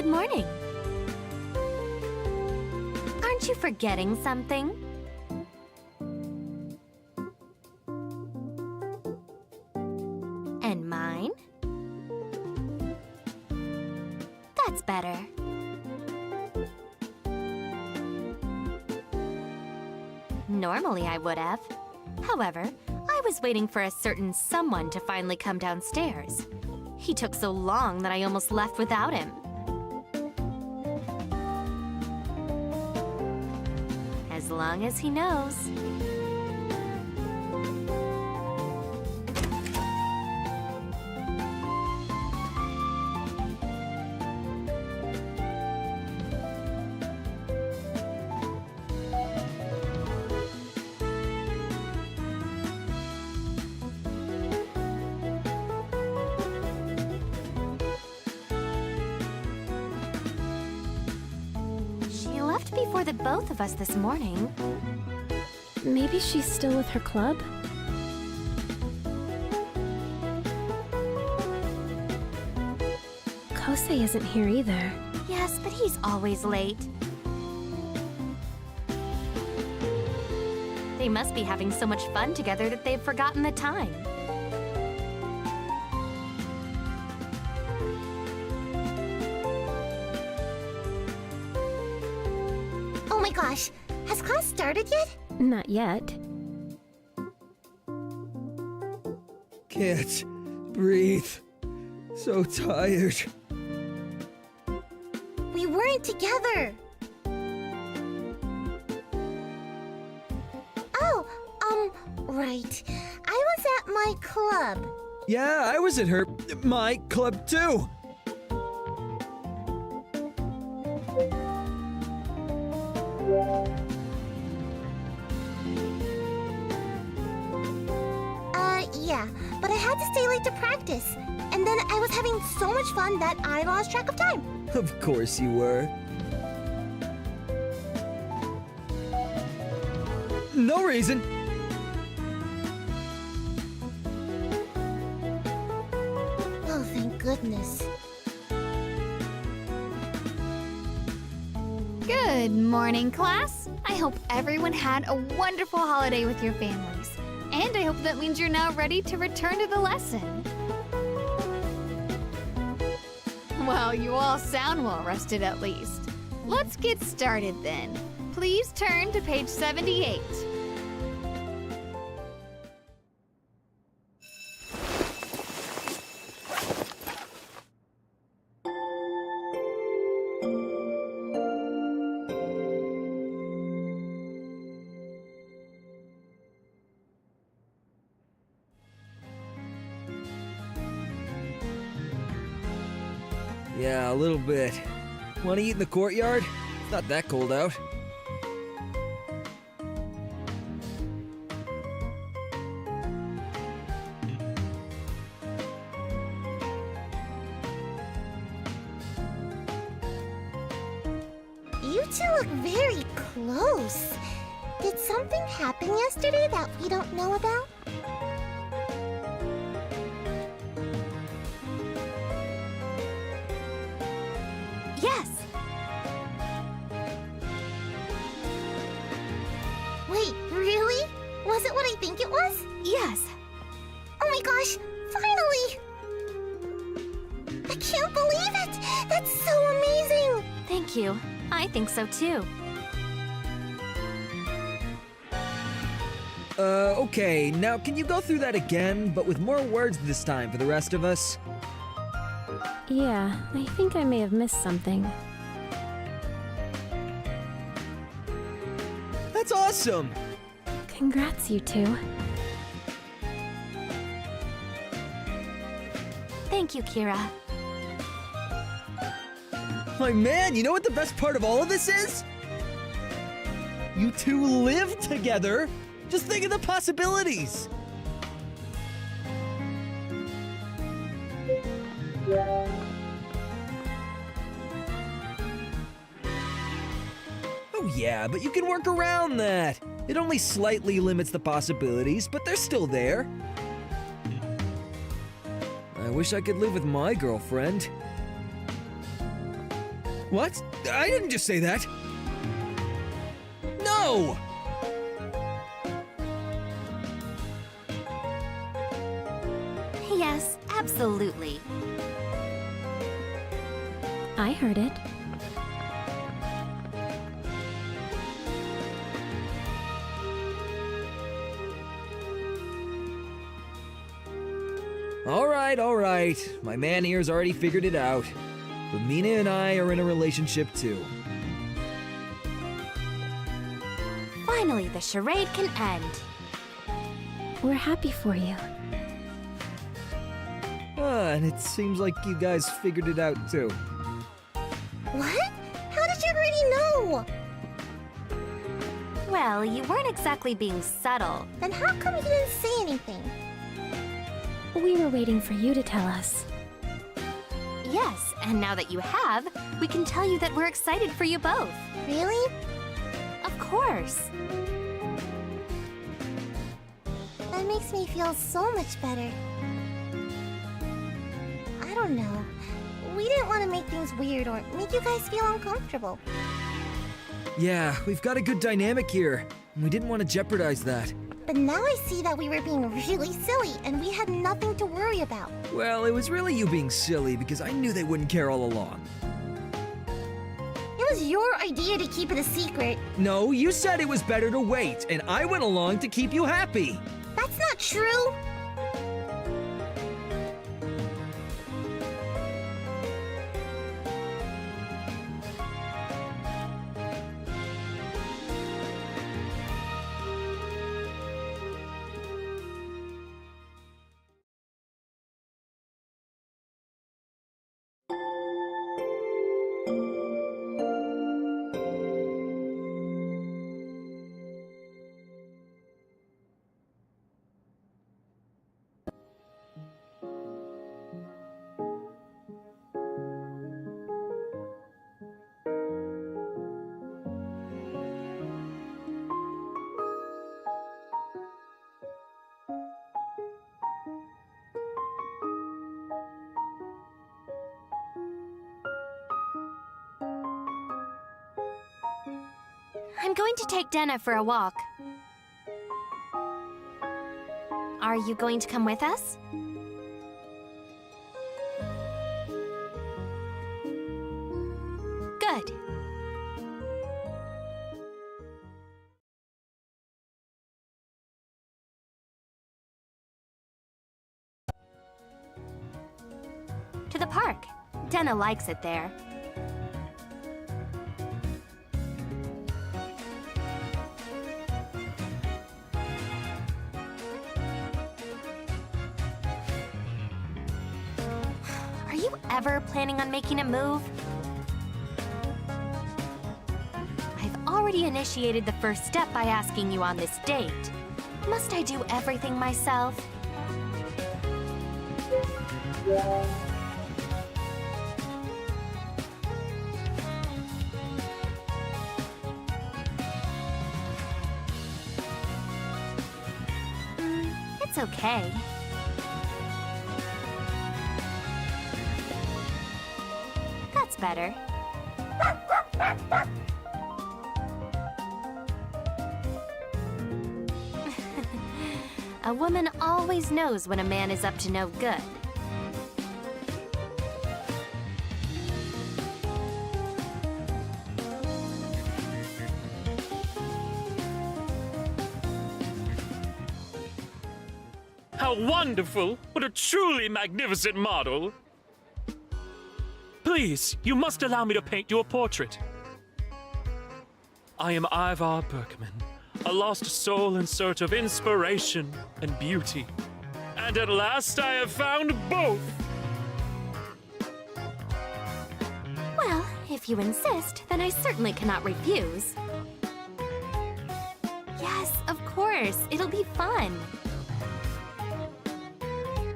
morning. Aren't you forgetting something? And mine? That's better. Normally I would have. However, I was waiting for a certain someone to finally come downstairs. He took so long that I almost left without him. As long as he knows. She left before the both of us this morning. Maybe she's still with her club? Kosei isn't here either. Yes, but he's always late. They must be having so much fun together that they've forgotten the time. Oh my gosh, has class started yet? Not yet. Can't breathe. So tired. We weren't together. Oh, right. I was at my club. Yeah, I was at my club too. Yeah, but I had to stay late to practice. And then I was having so much fun that I lost track of time. Of course you were. No reason. Oh, thank goodness. Good morning, class. I hope everyone had a wonderful holiday with your families. And I hope that means you're now ready to return to the lesson. Well, you all sound well rested at least. Let's get started then. Please turn to page 78. Yeah, a little bit. Want to eat in the courtyard? It's not that cold out. You two look very close. Did something happen yesterday that we don't know about? Yes! Wait, really? Was it what I think it was? Yes! Oh my gosh, finally! I can't believe it! That's so amazing! Thank you. I think so too. Okay, now can you go through that again, but with more words this time for the rest of us? Yeah, I think I may have missed something. That's awesome! Congrats, you two. Thank you, Kira. My man, you know what the best part of all of this is? You two live together! Just think of the possibilities! Oh yeah, but you can work around that. It only slightly limits the possibilities, but they're still there. I wish I could live with my girlfriend. What? I didn't just say that. No! Yes, absolutely. I heard it. All right. My man here's already figured it out. Romina and I are in a relationship too. Finally, the charade can end. We're happy for you. And it seems like you guys figured it out too. What? How did you already know? Well, you weren't exactly being subtle. Then how come you didn't say anything? We were waiting for you to tell us. Yes, and now that you have, we can tell you that we're excited for you both. Really? Of course. That makes me feel so much better. I don't know. We didn't want to make things weird or make you guys feel uncomfortable. Yeah, we've got a good dynamic here, and we didn't want to jeopardize that. But now I see that we were being really silly and we had nothing to worry about. Well, it was really you being silly because I knew they wouldn't care all along. It was your idea to keep it a secret. No, you said it was better to wait, and I went along to keep you happy. That's not true. I'm going to take Denna for a walk. Are you going to come with us? Good. To the park. Denna likes it there. Are you ever planning on making a move? I've already initiated the first step by asking you on this date. Must I do everything myself? It's okay. That's better. A woman always knows when a man is up to no good. How wonderful! What a truly magnificent model! Please, you must allow me to paint you a portrait. I am Ivar Berkman, a lost soul in search of inspiration and beauty. And at last I have found both! Well, if you insist, then I certainly cannot refuse. Yes, of course. It'll be fun.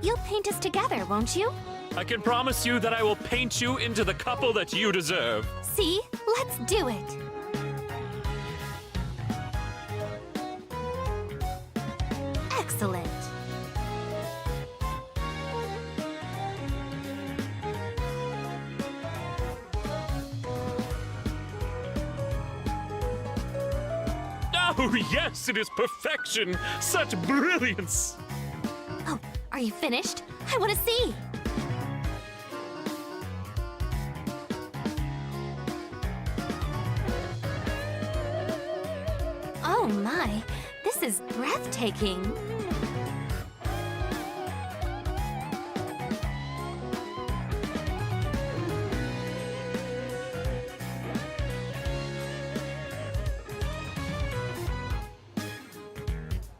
You'll paint us together, won't you? I can promise you that I will paint you into the couple that you deserve. See? Let's do it. Excellent. Oh, yes, it is perfection! Such brilliance! Oh, are you finished? I want to see! Oh my, this is breathtaking!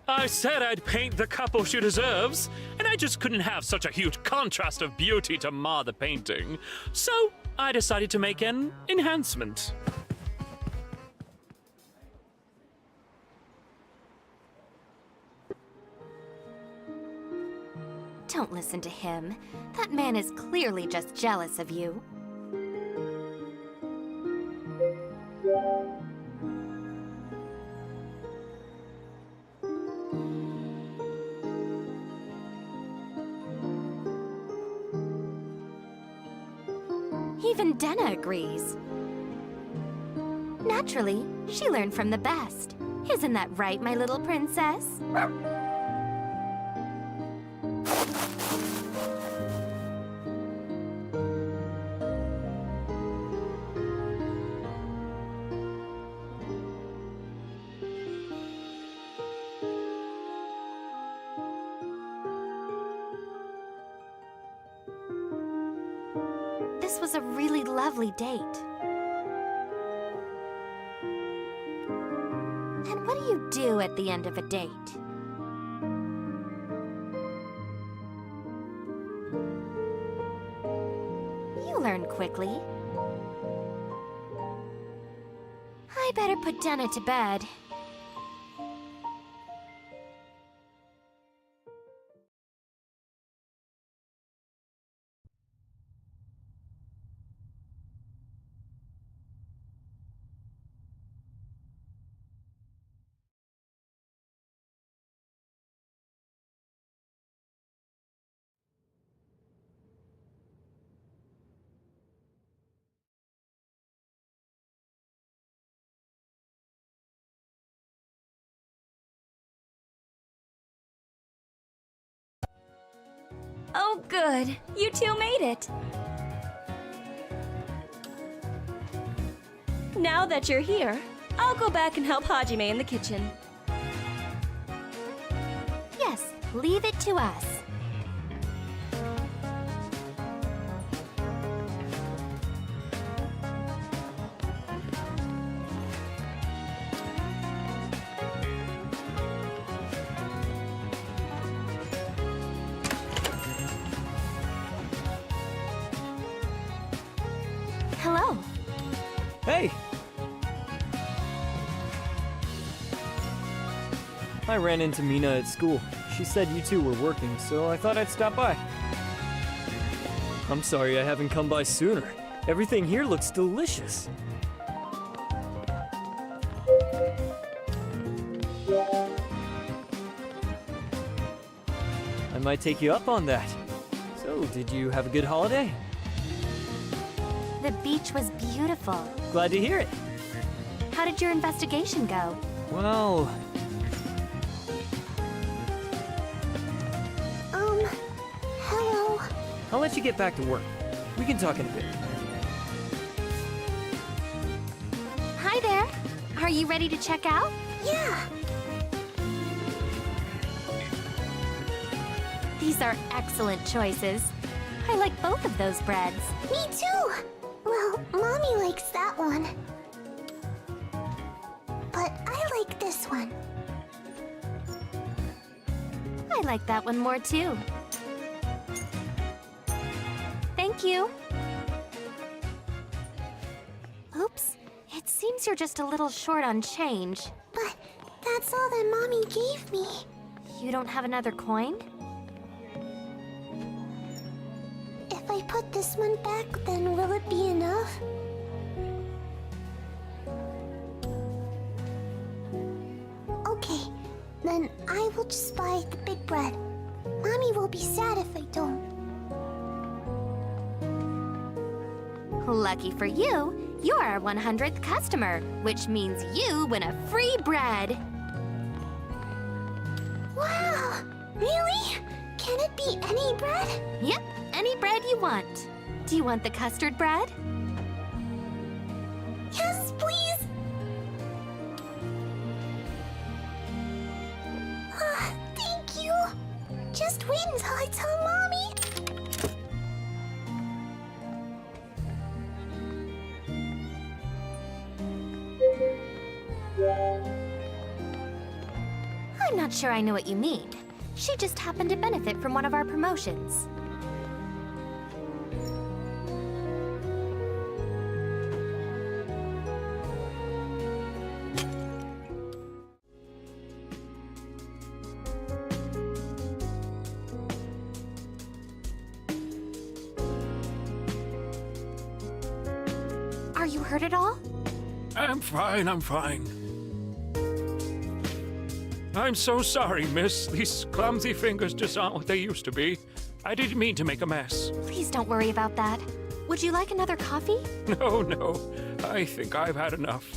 I said I'd paint the couple she deserves, and I just couldn't have such a huge contrast of beauty to mar the painting. So I decided to make an enhancement. Don't listen to him. That man is clearly just jealous of you. Even Denna agrees. Naturally, she learned from the best. Isn't that right, my little princess? This was a really lovely date. And what do you do at the end of a date? You learn quickly. I better put Denna to bed. Oh, good. You two made it. Now that you're here, I'll go back and help Hajime in the kitchen. Yes, leave it to us. Hello. Hey! I ran into Mina at school. She said you two were working, so I thought I'd stop by. I'm sorry I haven't come by sooner. Everything here looks delicious. I might take you up on that. So, did you have a good holiday? The beach was beautiful. Glad to hear it. How did your investigation go? Well, Hello. I'll let you get back to work. We can talk in a bit. Hi there. Are you ready to check out? Yeah. These are excellent choices. I like both of those breads. Me too. Well, Mommy likes that one. But I like this one. I like that one more too. Thank you. Oops, it seems you're just a little short on change. But that's all that Mommy gave me. You don't have another coin? If I put this one back, then will it be enough? Okay, then I will just buy the big bread. Mommy will be sad if I don't. Lucky for you, You're our 100th customer, which means you win a free bread. Wow! Really? Can it be any bread? Yep, any bread you want. Do you want the custard bread? Yes, please! Thank you! Just wait until I tell Mommy! I'm not sure I know what you mean. She just happened to benefit from one of our promotions. Are you hurt at all? I'm fine, I'm fine. I'm so sorry, miss. These clumsy fingers just aren't what they used to be. I didn't mean to make a mess. Please don't worry about that. Would you like another coffee? No. I think I've had enough.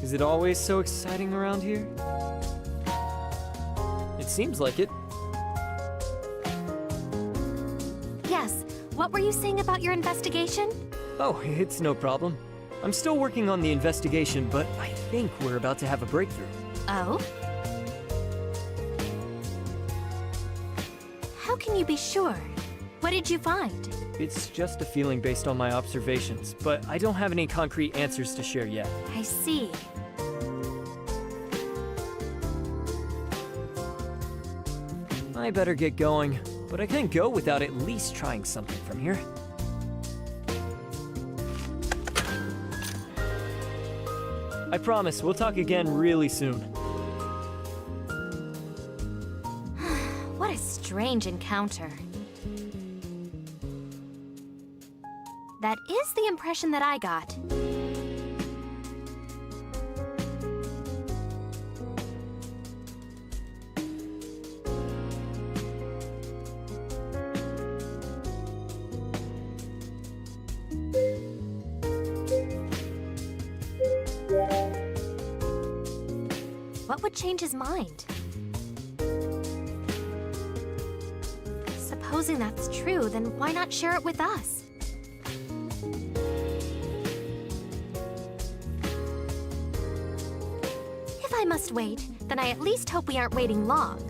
Is it always so exciting around here? It seems like it. Yes. What were you saying about your investigation? Oh, it's no problem. I'm still working on the investigation, but I think we're about to have a breakthrough. Oh? How can you be sure? What did you find? It's just a feeling based on my observations, but I don't have any concrete answers to share yet. I see. I better get going, but I can't go without at least trying something from here. I promise, we'll talk again really soon. What a strange encounter. That is the impression that I got. What would change his mind? Supposing that's true, then why not share it with us? If I must wait, then I at least hope we aren't waiting long.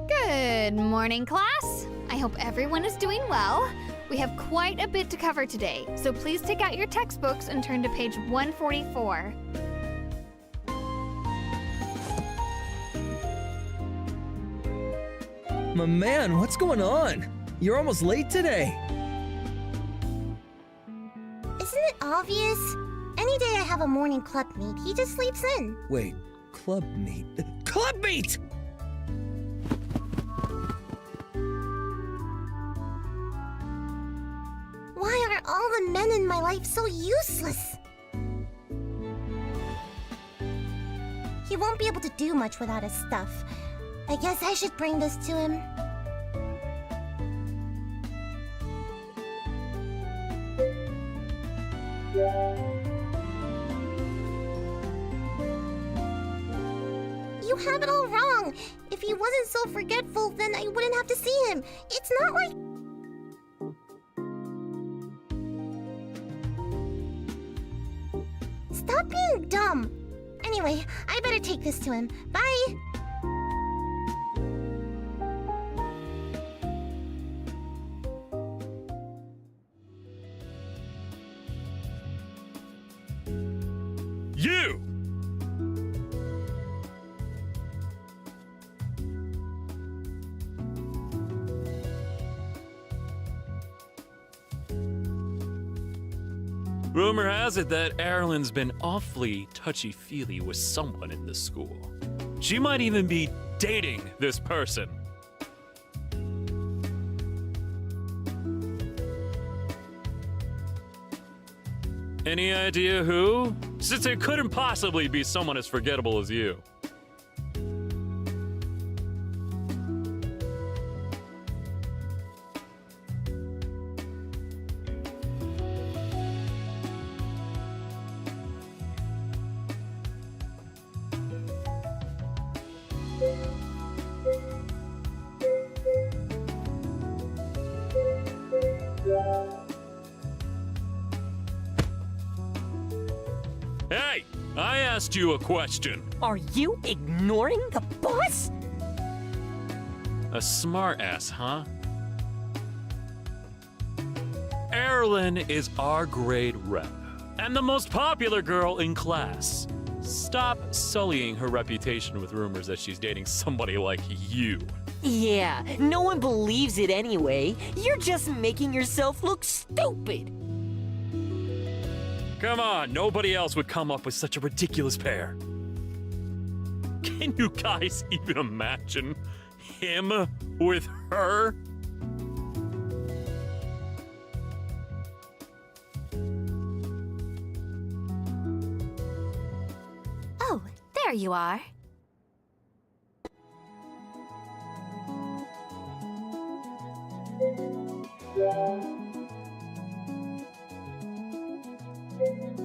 Good morning, class. I hope everyone is doing well. We have quite a bit to cover today, so please take out your textbooks and turn to page 144. My man, what's going on? You're almost late today. Isn't it obvious? Any day I have a morning club meet, he just sleeps in. Wait, club meet? Club meet! Why are all the men in my life so useless? He won't be able to do much without his stuff. I guess I should bring this to him. You have it all wrong. If he wasn't so forgetful, then I wouldn't have to see him. It's not like... Stop being dumb. Anyway, I better take this to him. Bye. You! Rumor has it that Erilyn's been awfully touchy-feely with someone in the school. She might even be dating this person. Any idea who? Since it couldn't possibly be someone as forgettable as you. Hey, I asked you a question. Are you ignoring the boss? A smartass, huh? Erilyn is our grade rep, and the most popular girl in class. Stop sullying her reputation with rumors that she's dating somebody like you. Yeah, no one believes it anyway. You're just making yourself look stupid. Come on, nobody else would come up with such a ridiculous pair. Can you guys even imagine him with her? Oh, there you are.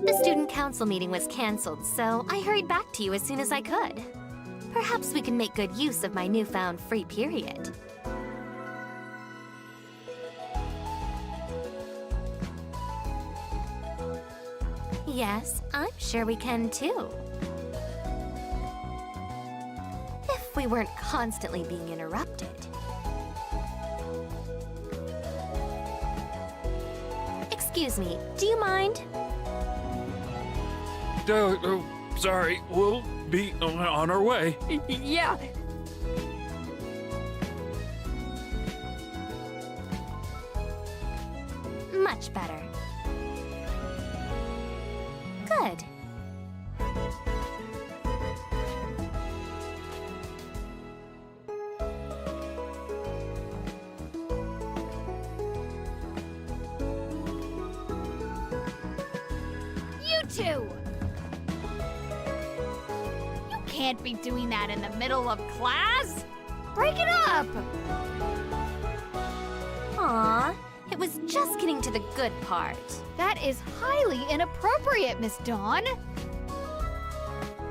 The student council meeting was canceled, so I hurried back to you as soon as I could. Perhaps we can make good use of my newfound free period. Yes, I'm sure we can too. If we weren't constantly being interrupted. Excuse me, do you mind? Sorry, we'll be on our way. Yeah. Much better. Good. You two! You can't be doing that in the middle of class! Break it up! Aw, it was just getting to the good part. That is highly inappropriate, Miss Dawn.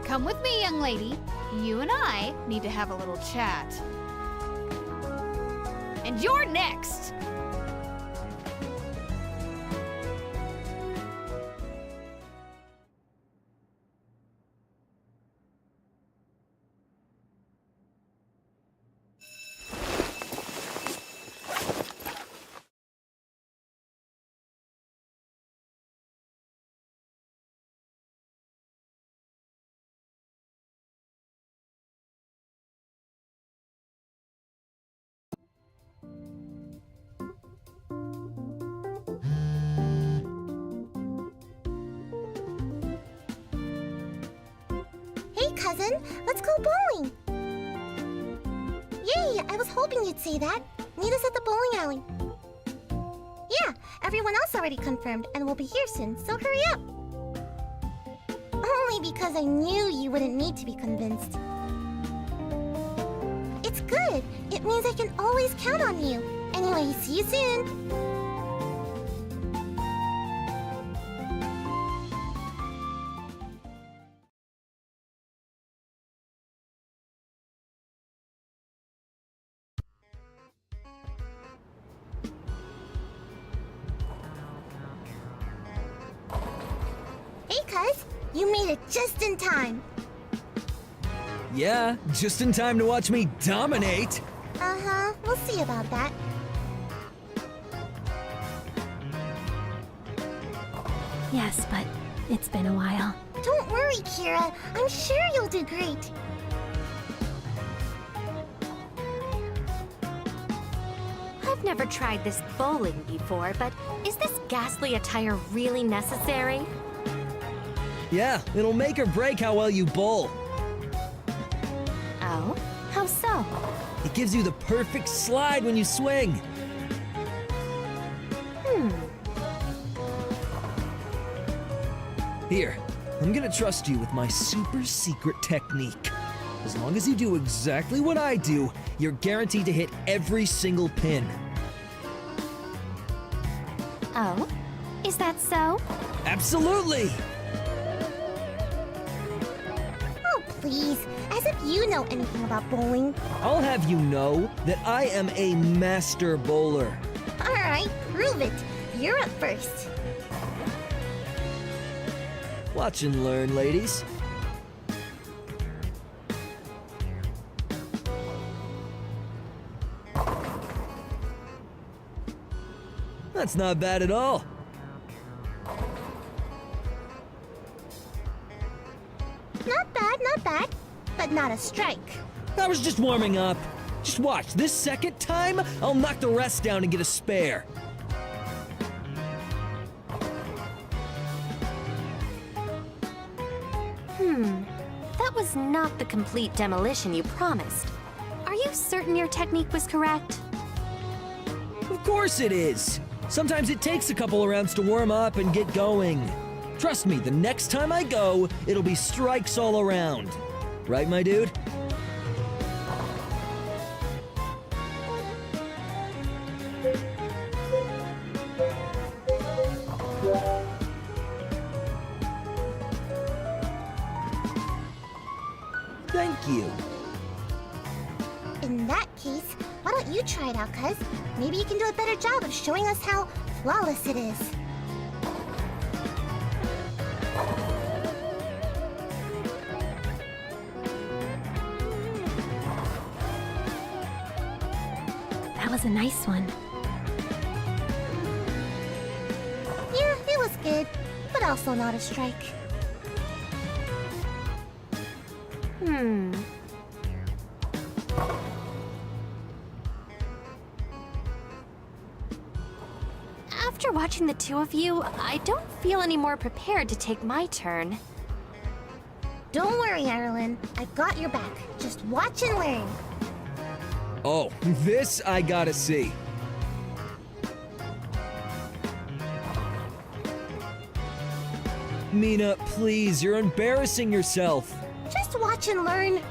Come with me, young lady. You and I need to have a little chat. And you're next! Hey, cousin, let's go bowling. Yay, I was hoping you'd say that. Meet us at the bowling alley. Yeah, everyone else already confirmed and will be here soon, so hurry up. Only because I knew you wouldn't need to be convinced. It's good. It means I can always count on you. Anyway, see you soon. Hey, cuz. You made it just in time. Yeah, just in time to watch me dominate. Uh-huh. We'll see about that. Yes, but it's been a while. Don't worry, Kira. I'm sure you'll do great. I've never tried this bowling before, but is this ghastly attire really necessary? Yeah, it'll make or break how well you bowl. Oh? How so? It gives you the perfect slide when you swing. Here, I'm gonna trust you with my super secret technique. As long as you do exactly what I do, you're guaranteed to hit every single pin. Oh? Is that so? Absolutely! Oh, please. As if you know anything about bowling. I'll have you know that I am a master bowler. All right, prove it. You're up first. Watch and learn, ladies. That's not bad at all. Not bad. But not a strike. I was just warming up. Just watch. This second time, I'll knock the rest down and get a spare. That was not the complete demolition you promised. Are you certain your technique was correct? Of course it is. Sometimes it takes a couple of rounds to warm up and get going. Trust me, the next time I go, it'll be strikes all around. Right, my dude? Thank you. In that case, why don't you try it out, cuz? Maybe you can do a better job of showing us how flawless it is. That was a nice one. Yeah, it was good, but also not a strike. After watching the two of you, I don't feel any more prepared to take my turn. Don't worry, Erilyn. I've got your back. Just watch and learn. Oh, this I gotta see. Mina, please, you're embarrassing yourself. Just watch and learn.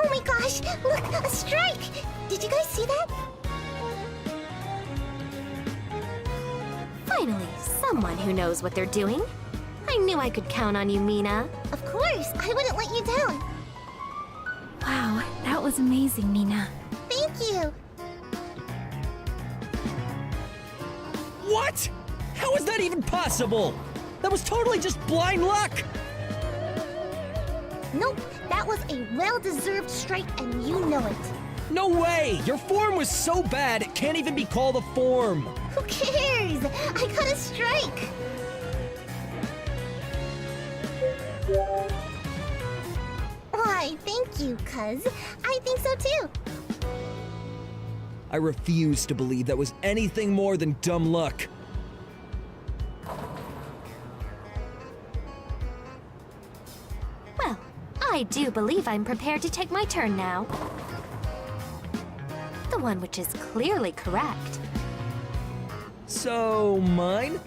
Oh my gosh! Look, a strike! Did you guys see that? Finally, someone who knows what they're doing. I knew I could count on you, Mina. Of course, I wouldn't let you down. Wow, that was amazing, Mina. Thank you. What? How is that even possible? That was totally just blind luck! Nope, that was a well-deserved strike, and you know it. No way! Your form was so bad it can't even be called a form! Who cares? I got a strike. Why, thank you, cuz. I think so too. I refuse to believe that was anything more than dumb luck. Well, I do believe I'm prepared to take my turn now. The one which is clearly correct. So, mine?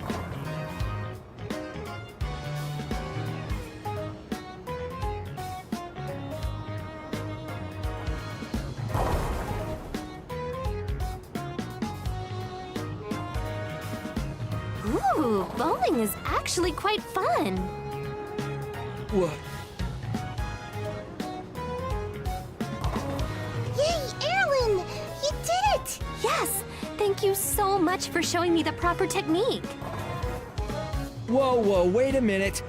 Ooh, bowling is actually quite fun. What? Yay, Erilyn! You did it! Yes, thank you so much for showing me the proper technique. Whoa, wait a minute.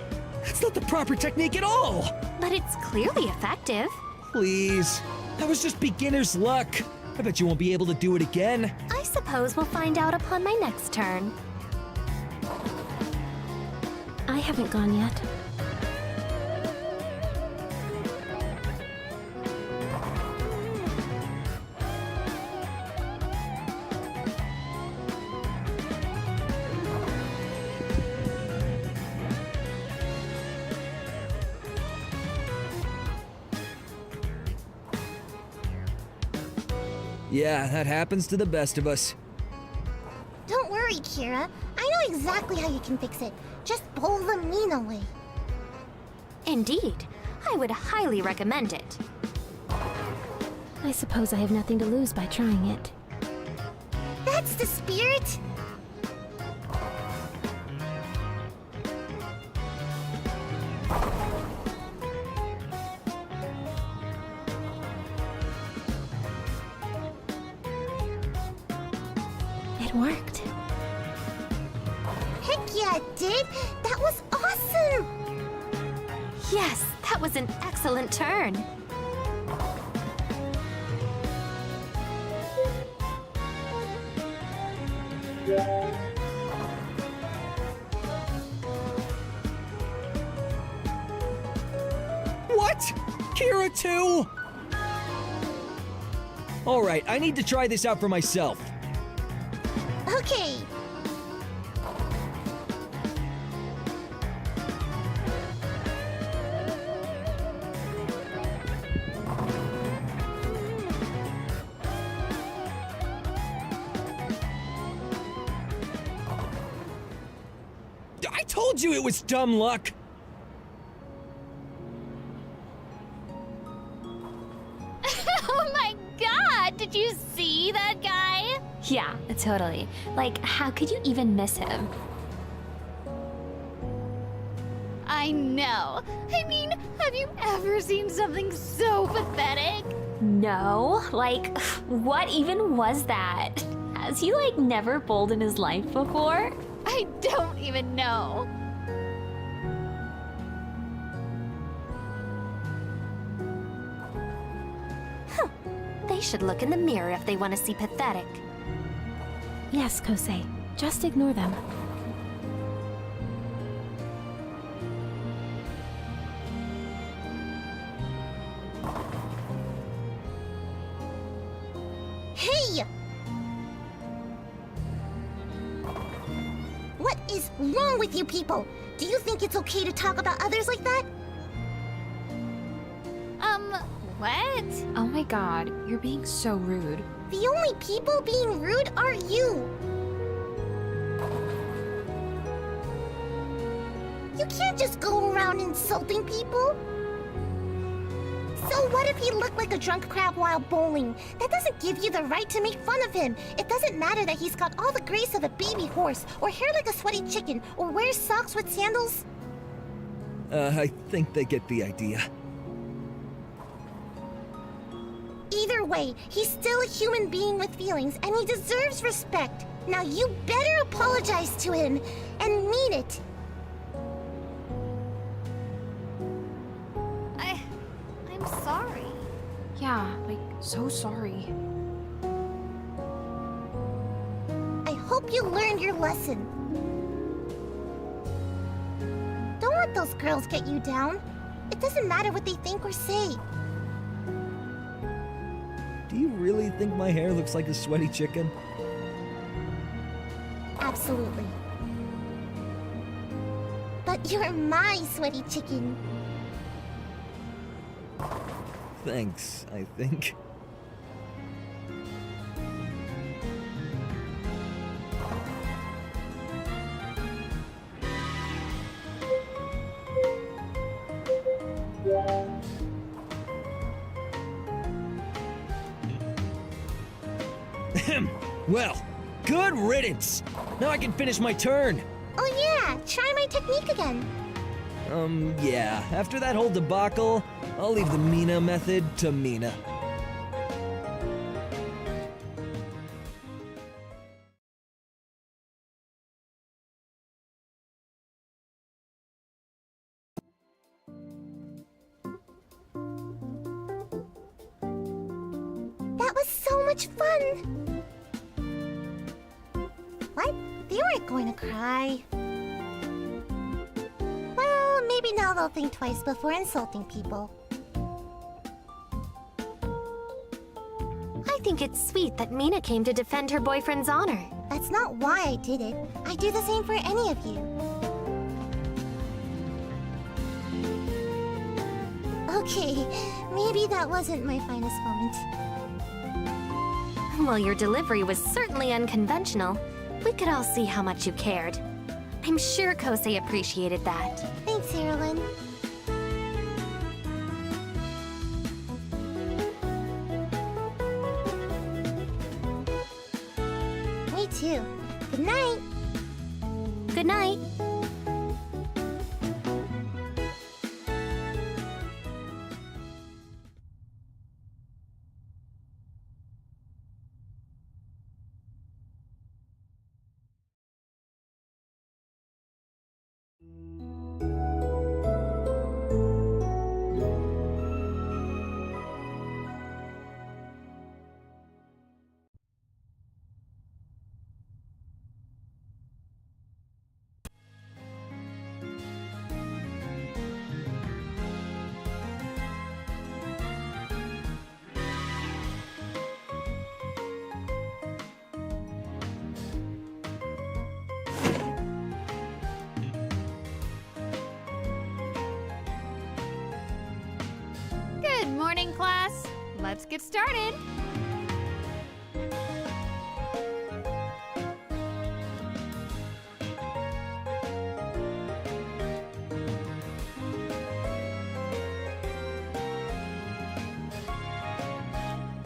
That's not the proper technique at all. But it's clearly effective. Please. That was just beginner's luck. I bet you won't be able to do it again. I suppose we'll find out upon my next turn. I haven't gone yet. Yeah, that happens to the best of us. Don't worry, Kira. I know exactly how you can fix it. Just bowl the mean away. Indeed, I would highly recommend it. I suppose I have nothing to lose by trying it. That's the spirit! It worked. Heck yeah, it did! That was awesome! Yes, that was an excellent turn. What? Kira too? Alright, I need to try this out for myself. Okay. I told you it was dumb luck. Oh my god! Did you see that guy? Yeah, totally. Like, how could you even miss him? I know. I mean, have you ever seen something so pathetic? No, like, what even was that? Has he, like, never bowled in his life before? I don't even know. They should look in the mirror if they want to see pathetic. Yes, Kosei. Just ignore them. Hey! What is wrong with you people? Do you think it's okay to talk about others like that? What? Oh my god, you're being so rude. The only people being rude are you. You can't just go around insulting people. So what if he looked like a drunk crab while bowling? That doesn't give you the right to make fun of him. It doesn't matter that he's got all the grace of a baby horse, or hair like a sweaty chicken, or wears socks with sandals. I think they get the idea. Either way, he's still a human being with feelings, and he deserves respect. Now you better apologize to him, and mean it. I'm sorry. Yeah, like, so sorry. I hope you learned your lesson. Don't let those girls get you down. It doesn't matter what they think or say. Do you really think my hair looks like a sweaty chicken? Absolutely. But you're my sweaty chicken. Thanks, I think. Well, good riddance! Now I can finish my turn! Oh yeah, try my technique again. Yeah, after that whole debacle, I'll leave the Mina method to Mina. That was so much fun! What? They weren't going to cry. Well, maybe now they'll think twice before insulting people. I think it's sweet that Mina came to defend her boyfriend's honor. That's not why I did it. I do the same for any of you. Okay, maybe that wasn't my finest moment. While your delivery was certainly unconventional, we could all see how much you cared. I'm sure Kosei appreciated that. Thanks, Erilyn. Me too. Good night. Good night. Good morning, class. Let's get started.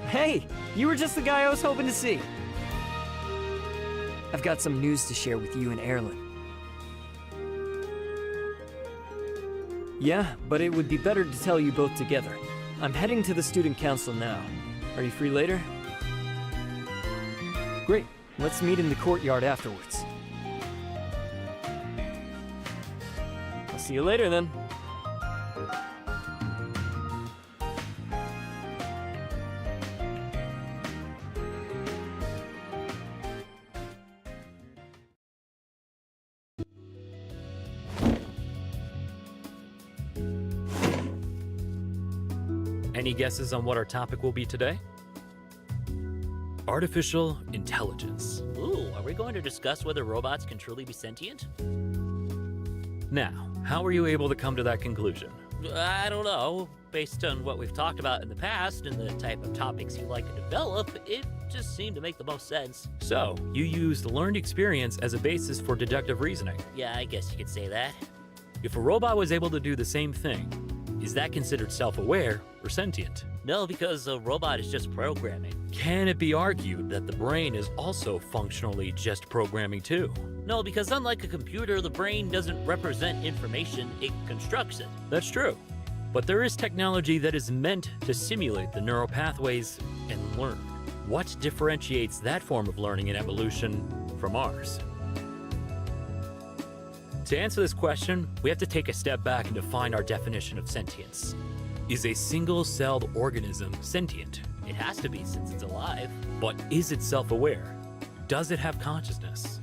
Hey, you were just the guy I was hoping to see. I've got some news to share with you and Erilyn. Yeah, but it would be better to tell you both together. I'm heading to the student council now. Are you free later? Great, let's meet in the courtyard afterwards. I'll see you later then. Any guesses on what our topic will be today? Artificial intelligence. Ooh, are we going to discuss whether robots can truly be sentient? Now, how were you able to come to that conclusion? I don't know. Based on what we've talked about in the past and the type of topics you like to develop, it just seemed to make the most sense. So, you used learned experience as a basis for deductive reasoning. Yeah, I guess you could say that. If a robot was able to do the same thing, is that considered self-aware or sentient? No, because a robot is just programming. Can it be argued that the brain is also functionally just programming too? No, because unlike a computer, the brain doesn't represent information, it constructs it. That's true. But there is technology that is meant to simulate the neural pathways and learn. What differentiates that form of learning and evolution from ours? To answer this question, we have to take a step back and define our definition of sentience. Is a single-celled organism sentient? It has to be since it's alive. But is it self-aware? Does it have consciousness?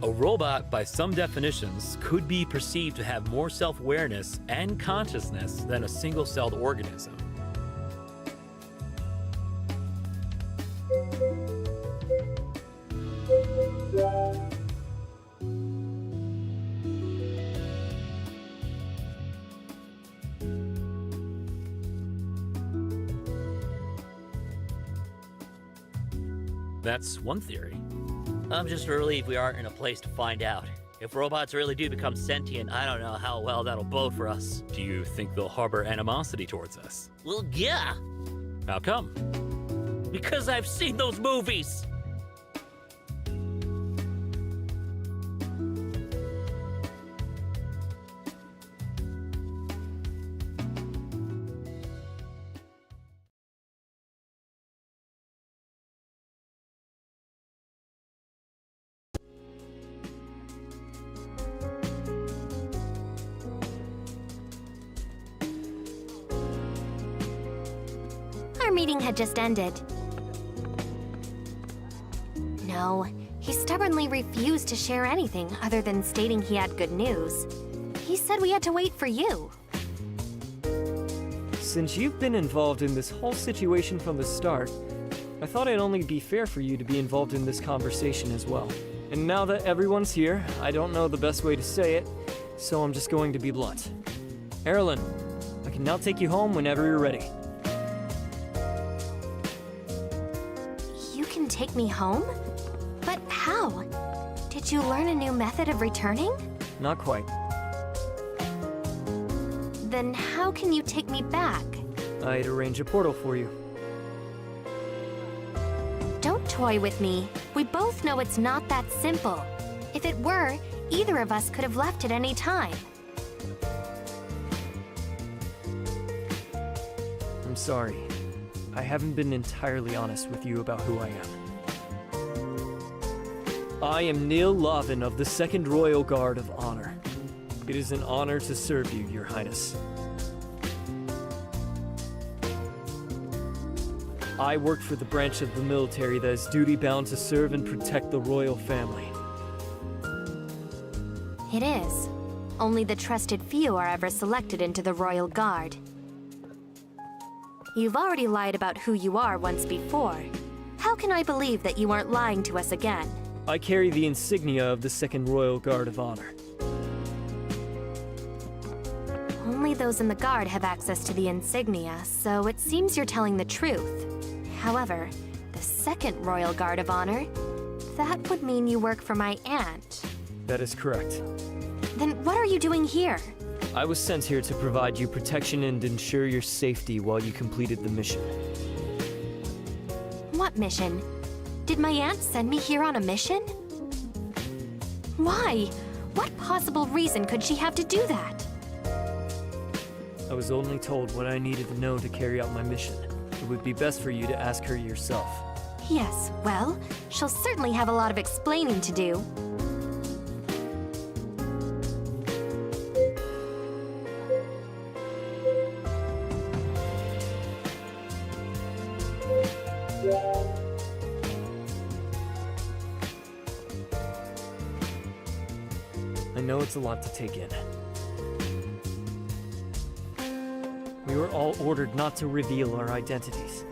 A robot, by some definitions, could be perceived to have more self-awareness and consciousness than a single-celled organism. That's one theory. I'm just relieved we aren't in a place to find out. If robots really do become sentient, I don't know how well that'll bode for us. Do you think they'll harbor animosity towards us? Well, yeah, How come? because I've seen those movies. our meeting had just ended. No, he stubbornly refused to share anything other than stating he had good news. He said we had to wait for you. Since you've been involved in this whole situation from the start, I thought it'd only be fair for you to be involved in this conversation as well. And now that everyone's here, I don't know the best way to say it, so I'm just going to be blunt. Erilyn, I can now take you home whenever you're ready. You can take me home? But how? Did you learn a new method of returning? Not quite. Then how can you take me back? I'd arrange a portal for you. Don't toy with me. We both know it's not that simple. If it were, either of us could have left at any time. I'm sorry. I haven't been entirely honest with you about who I am. I am Neil Lavin of the 2nd Royal Guard of Honor. It is an honor to serve you, Your Highness. I work for the branch of the military that is duty-bound to serve and protect the royal family. It is. Only the trusted few are ever selected into the Royal Guard. You've already lied about who you are once before. How can I believe that you aren't lying to us again? I carry the insignia of the 2nd Royal Guard of Honor. Only those in the Guard have access to the insignia, so it seems you're telling the truth. However, the 2nd Royal Guard of Honor? That would mean you work for my aunt. That is correct. Then what are you doing here? I was sent here to provide you protection and ensure your safety while you completed the mission. What mission? Did my aunt send me here on a mission? Why? What possible reason could she have to do that? I was only told what I needed to know to carry out my mission. It would be best for you to ask her yourself. Yes, well, she'll certainly have a lot of explaining to do. I know it's a lot to take in. We were all ordered not to reveal our identities.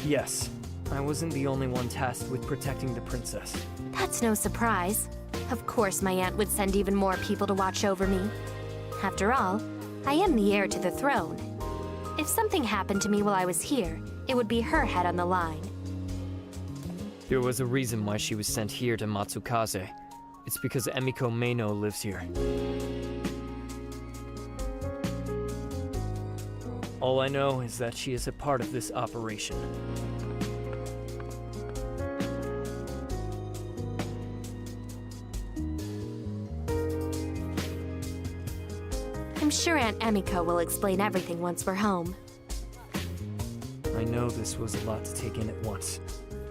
Yes, I wasn't the only one tasked with protecting the princess. That's no surprise. Of course my aunt would send even more people to watch over me. After all, I am the heir to the throne. If something happened to me while I was here, it would be her head on the line. There was a reason why she was sent here to Matsukaze. It's because Emiko Meino lives here. All I know is that she is a part of this operation. I'm sure Aunt Emiko will explain everything once we're home. I know this was a lot to take in at once.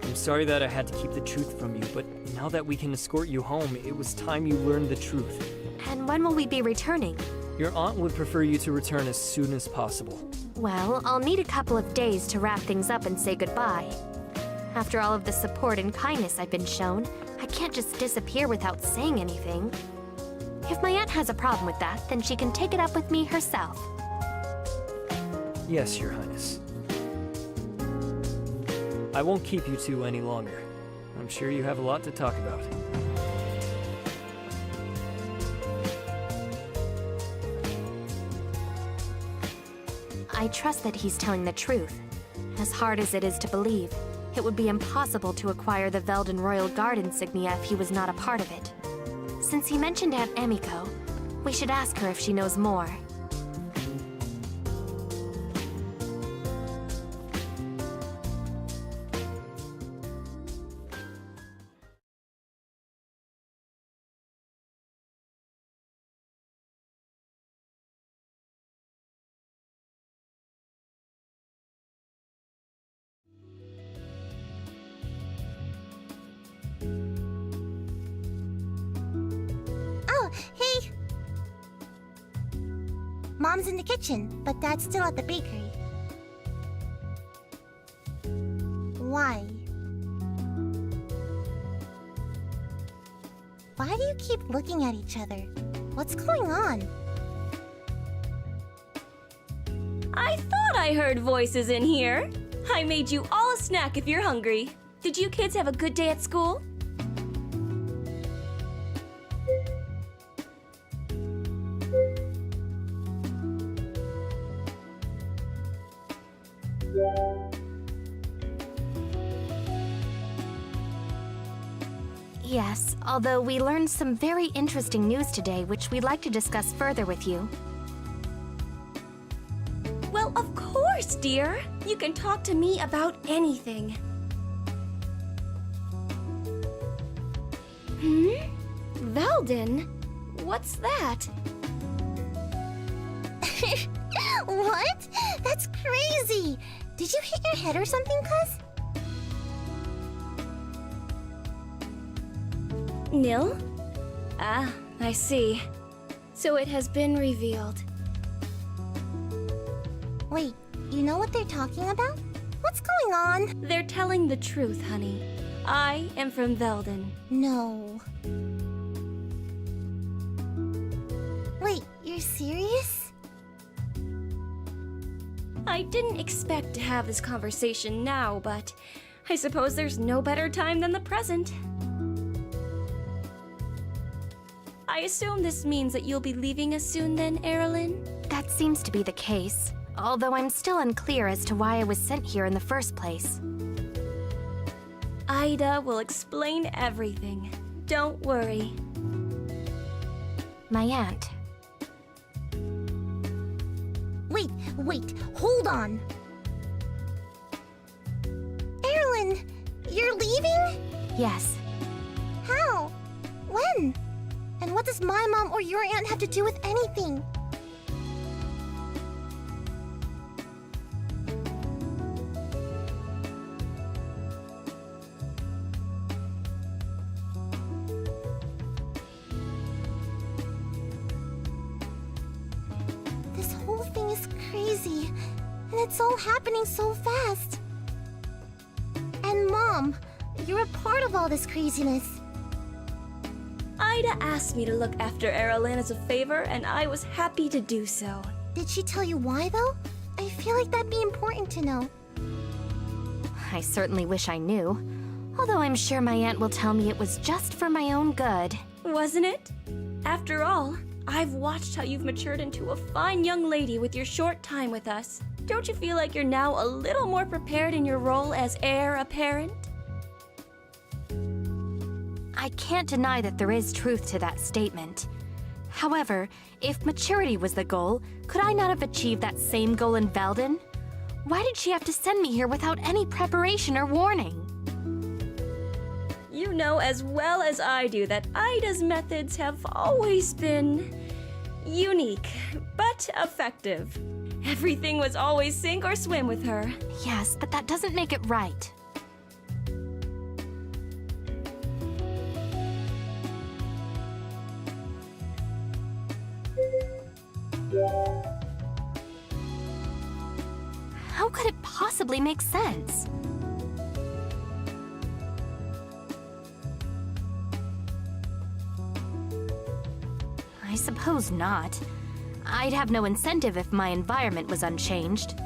I'm sorry that I had to keep the truth from you, but now that we can escort you home, it was time you learned the truth. And when will we be returning? Your aunt would prefer you to return as soon as possible. Well, I'll need a couple of days to wrap things up and say goodbye. After all of the support and kindness I've been shown, I can't just disappear without saying anything. If my aunt has a problem with that, then she can take it up with me herself. Yes, Your Highness. I won't keep you two any longer. I'm sure you have a lot to talk about. I trust that he's telling the truth. As hard as it is to believe, it would be impossible to acquire the Velden Royal Guard insignia if he was not a part of it. Since he mentioned Aunt Emiko, we should ask her if she knows more. Oh, hey! Mom's in the kitchen, but Dad's still at the bakery. Why? Why do you keep looking at each other? What's going on? I thought I heard voices in here. I made you all a snack if you're hungry. Did you kids have a good day at school? Yes, although we learned some very interesting news today, which we'd like to discuss further with you. Well, of course, dear. You can talk to me about anything. Veldin? What's that? What? That's crazy! Did you hit your head or something, cuz? Nil? Ah, I see. So it has been revealed. Wait, you know what they're talking about? What's going on? They're telling the truth, honey. I am from Veldin. No. Wait, you're serious? I didn't expect to have this conversation now, but I suppose there's no better time than the present. I assume this means that you'll be leaving us soon then, Erilyn? That seems to be the case, although I'm still unclear as to why I was sent here in the first place. Ida will explain everything. Don't worry. My aunt. Wait, hold on. Erilyn, you're leaving? Yes. How? When? And what does my mom or your aunt have to do with anything? This whole thing is crazy, and it's all happening so fast. And Mom, you're a part of all this craziness. Ida asked me to look after Erilyn as a favor, and I was happy to do so. Did she tell you why, though? I feel like that'd be important to know. I certainly wish I knew. Although I'm sure my aunt will tell me it was just for my own good. Wasn't it? After all, I've watched how you've matured into a fine young lady with your short time with us. Don't you feel like you're now a little more prepared in your role as heir apparent? I can't deny that there is truth to that statement. However, if maturity was the goal, could I not have achieved that same goal in Veldin? Why did she have to send me here without any preparation or warning? You know as well as I do that Ida's methods have always been unique, but effective. Everything was always sink or swim with her. Yes, but that doesn't make it right. How could it possibly make sense? I suppose not. I'd have no incentive if my environment was unchanged.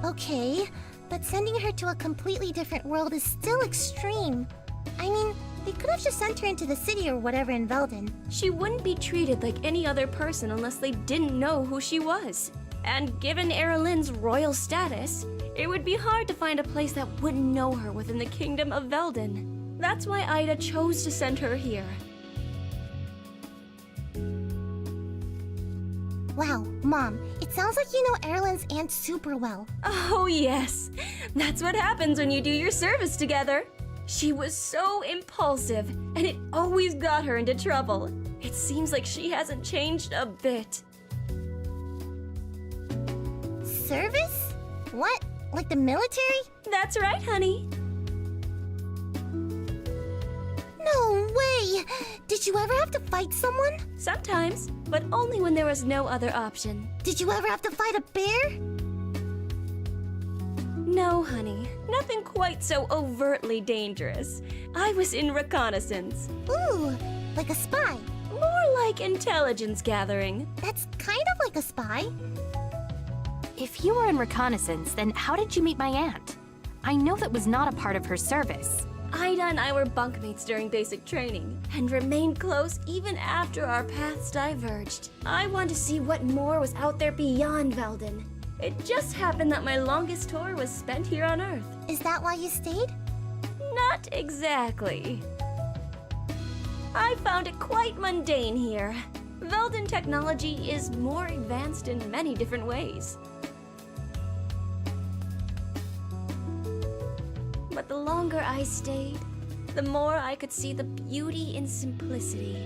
Okay, but sending her to a completely different world is still extreme. I mean, they could have just sent her into the city or whatever in Veldin. She wouldn't be treated like any other person unless they didn't know who she was. And given Erilyn's royal status, it would be hard to find a place that wouldn't know her within the kingdom of Veldin. That's why Ida chose to send her here. Wow, Mom, it sounds like you know Erilyn's aunt super well. Oh yes, that's what happens when you do your service together. She was so impulsive, and it always got her into trouble. It seems like she hasn't changed a bit. Service? What? Like the military? That's right, honey. No way! Hey, did you ever have to fight someone? Sometimes, but only when there was no other option. Did you ever have to fight a bear? No, honey. Nothing quite so overtly dangerous. I was in reconnaissance. Ooh, like a spy. More like intelligence gathering. That's kind of like a spy. If you were in reconnaissance, then how did you meet my aunt? I know that was not a part of her service. Ida and I were bunkmates during basic training, and remained close even after our paths diverged. I wanted to see what more was out there beyond Veldin. It just happened that my longest tour was spent here on Earth. Is that why you stayed? Not exactly. I found it quite mundane here. Veldin technology is more advanced in many different ways. But the longer I stayed, the more I could see the beauty in simplicity.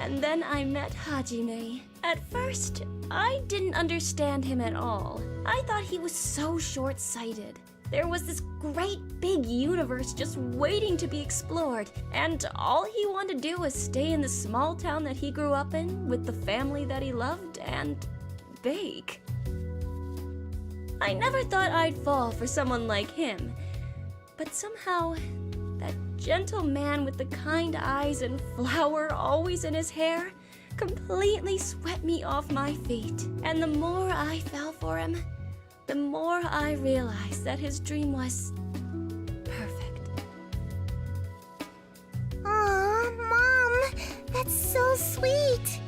And then I met Hajime. At first, I didn't understand him at all. I thought he was so short-sighted. There was this great big universe just waiting to be explored, and all he wanted to do was stay in the small town that he grew up in with the family that he loved and bake. I never thought I'd fall for someone like him, but somehow that gentle man with the kind eyes and flower always in his hair completely swept me off my feet. And the more I fell for him, the more I realized that his dream was perfect. Aw, Mom, that's so sweet.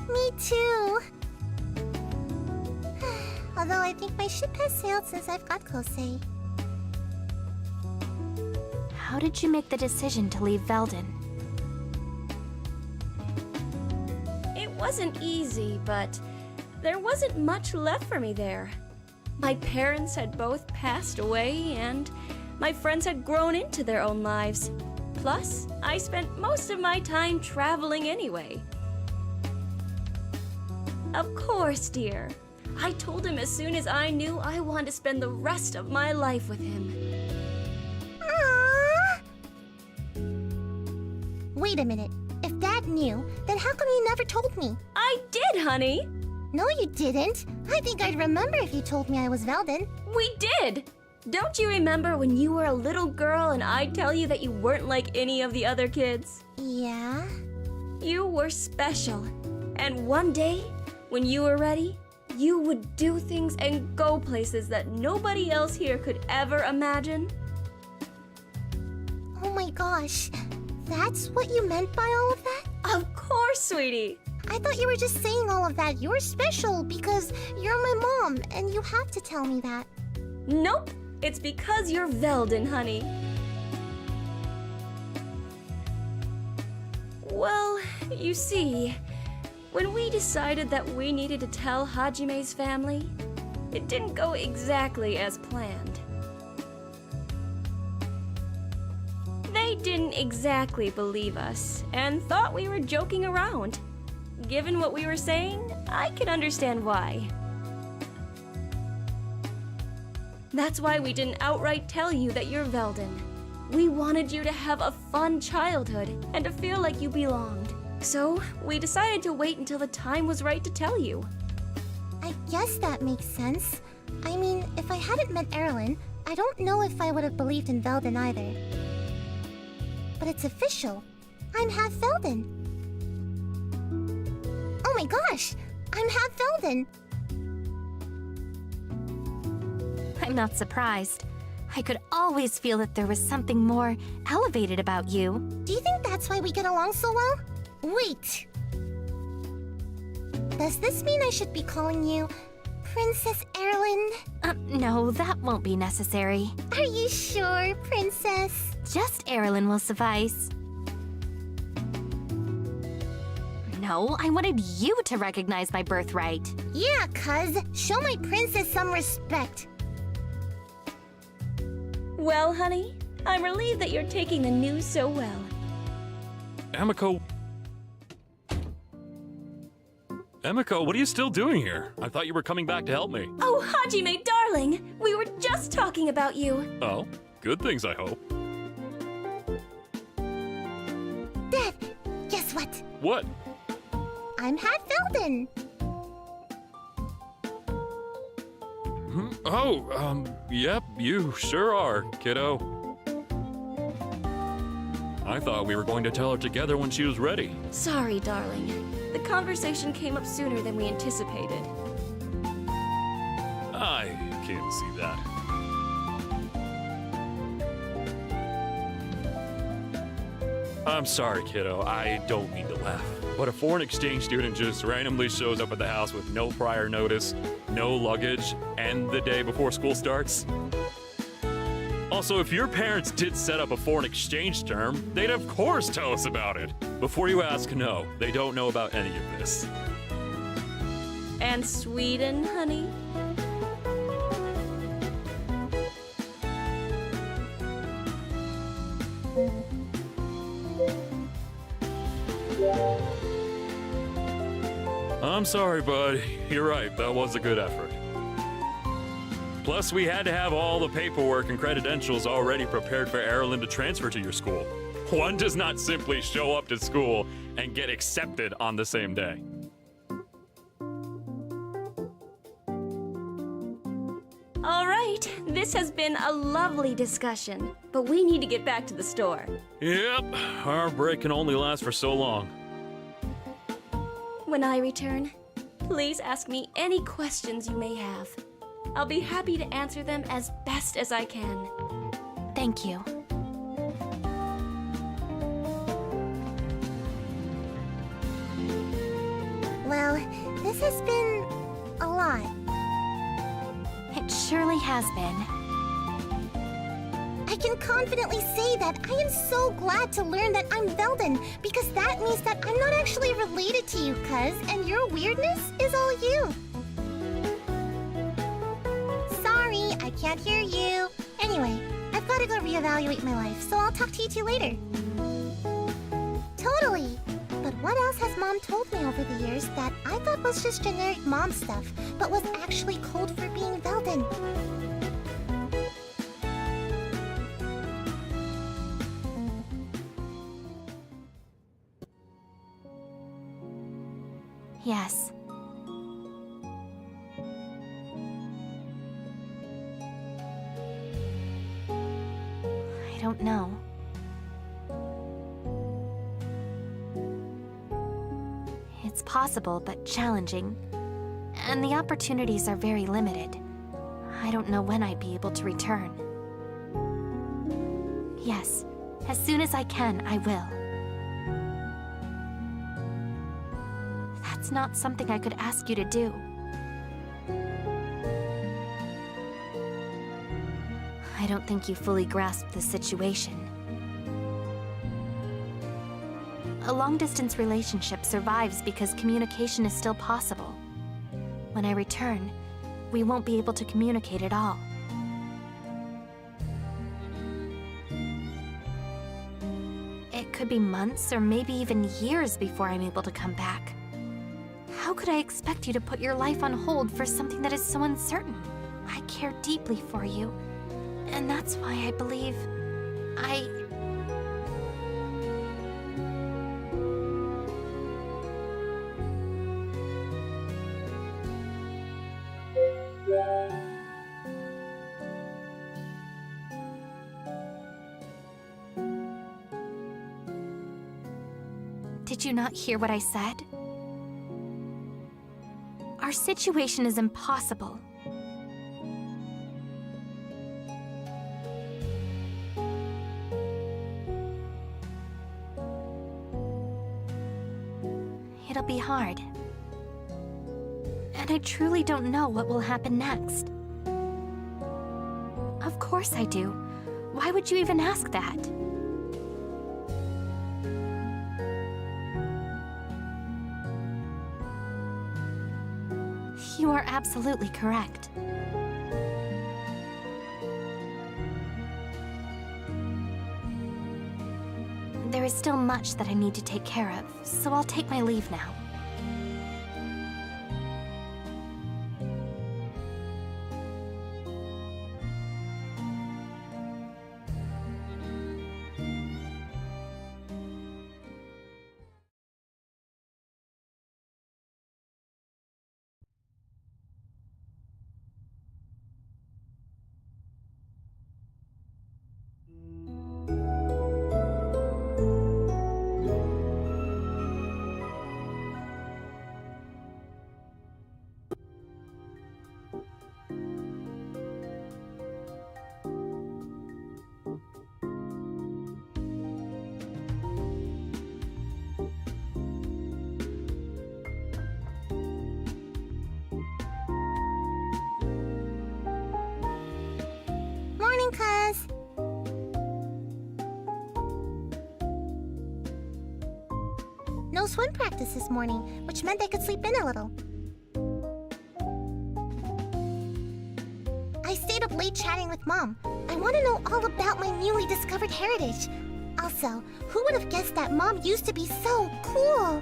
Me too. Although I think my ship has sailed since I've got Kosei. How did you make the decision to leave Veldin? It wasn't easy, but there wasn't much left for me there. My parents had both passed away, and my friends had grown into their own lives. Plus, I spent most of my time traveling anyway. Of course, dear. I told him as soon as I knew I wanted to spend the rest of my life with him. Aww. Wait a minute. If Dad knew, then how come you never told me? I did, honey! No, you didn't. I think I'd remember if you told me I was Veldin. We did! Don't you remember when you were a little girl and I'd tell you that you weren't like any of the other kids? Yeah? You were special. And one day, when you were ready, you would do things and go places that nobody else here could ever imagine. Oh my gosh. That's what you meant by all of that? Of course, sweetie! I thought you were just saying all of that. You're special because you're my mom, and you have to tell me that. Nope! It's because you're Veldin, honey. Well, you see, when we decided that we needed to tell Hajime's family, it didn't go exactly as planned. They didn't exactly believe us and thought we were joking around. Given what we were saying, I can understand why. That's why we didn't outright tell you that you're Veldin. We wanted you to have a fun childhood and to feel like you belonged. So, we decided to wait until the time was right to tell you. I guess that makes sense. I mean, if I hadn't met Erilyn, I don't know if I would have believed in Veldin either. But it's official. I'm half Veldin. Oh my gosh! I'm half Veldin! I'm not surprised. I could always feel that there was something more elevated about you. Do you think that's why we get along so well? Wait! Does this mean I should be calling you Princess Erilyn? No, that won't be necessary. Are you sure, Princess? Just Erilyn will suffice. No, I wanted you to recognize my birthright. Yeah, cuz. Show my princess some respect. Well, honey, I'm relieved that you're taking the news so well. Emiko, what are you still doing here? I thought you were coming back to help me. Oh, Hajime, darling! Darling, we were just talking about you. Oh, good things, I hope. Dad, guess what? What? I'm half Velden. Oh, yep, you sure are, kiddo. I thought we were going to tell her together when she was ready. Sorry, darling. The conversation came up sooner than we anticipated. I can see that. I'm sorry, kiddo. I don't mean to laugh. But a foreign exchange student just randomly shows up at the house with no prior notice, no luggage, and the day before school starts. Also, if your parents did set up a foreign exchange term, they'd of course tell us about it. Before you ask, no, they don't know about any of this. And Sweden, honey? I'm sorry, bud. You're right, that was a good effort. Plus, we had to have all the paperwork and credentials already prepared for Erilyn to transfer to your school. One does not simply show up to school and get accepted on the same day. All right, this has been a lovely discussion, but we need to get back to the store. Yep, our break can only last for so long. When I return, please ask me any questions you may have. I'll be happy to answer them as best as I can. Thank you. Well, this has been a lot. It surely has been. I can confidently say that I am so glad to learn that I'm Velden, because that means that I'm not actually related to you, cuz, and your weirdness is all you. Sorry, I can't hear you. Anyway, I've got to go reevaluate my life, so I'll talk to you two later. Totally. But what else has Mom told me over the years that I thought was just generic mom stuff, but was actually code for being Velden? Yes. I don't know. It's possible, but challenging. And the opportunities are very limited. I don't know when I'd be able to return. Yes, as soon as I can, I will. That's not something I could ask you to do. I don't think you fully grasp the situation. A long-distance relationship survives because communication is still possible. When I return, we won't be able to communicate at all. It could be months or maybe even years before I'm able to come back. How could I expect you to put your life on hold for something that is so uncertain? I care deeply for you, and that's why I believe Did you not hear what I said? Our situation is impossible. It'll be hard. And I truly don't know what will happen next. Of course I do. Why would you even ask that? You are absolutely correct. There is still much that I need to take care of, so I'll take my leave now. swim practice this morning, which meant I could sleep in a little. I stayed up late chatting with Mom. I want to know all about my newly discovered heritage. Also, who would have guessed that Mom used to be so cool?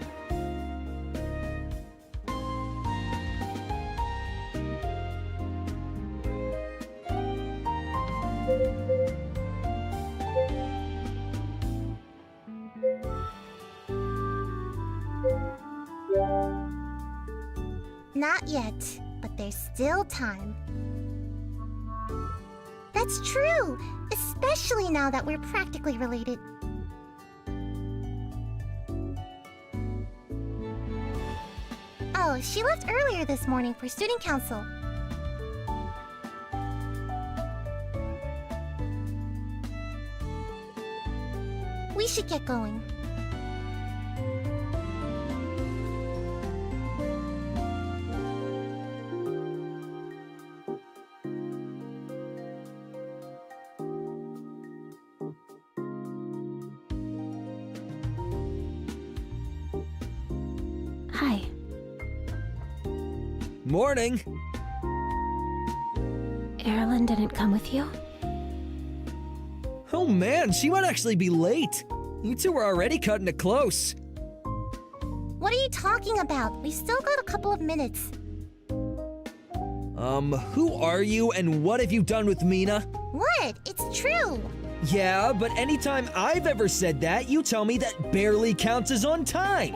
Not yet, but there's still time. That's true, especially now that we're practically related. Oh, she left earlier this morning for student council. We should get going. Hi. Morning! Erilyn didn't come with you? Oh man, she might actually be late. You two are already cutting it close. What are you talking about? We've still got a couple of minutes. Who are you and what have you done with Mina? What? It's true. Yeah, but anytime I've ever said that, you tell me that barely counts as on time.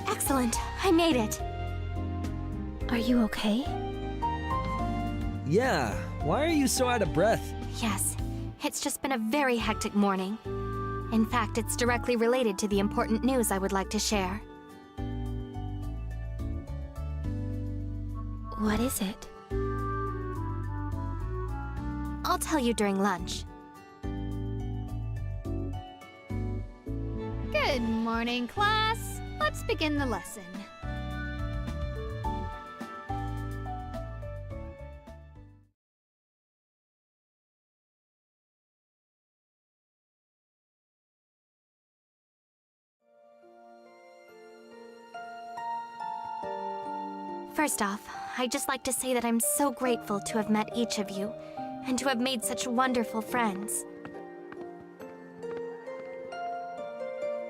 Excellent. I made it. Are you okay? Yeah, why are you so out of breath? Yes. It's just been a very hectic morning. In fact, it's directly related to the important news I would like to share. What is it? I'll tell you during lunch. Good morning, class. Let's begin the lesson. First off, I'd just like to say that I'm so grateful to have met each of you, and to have made such wonderful friends.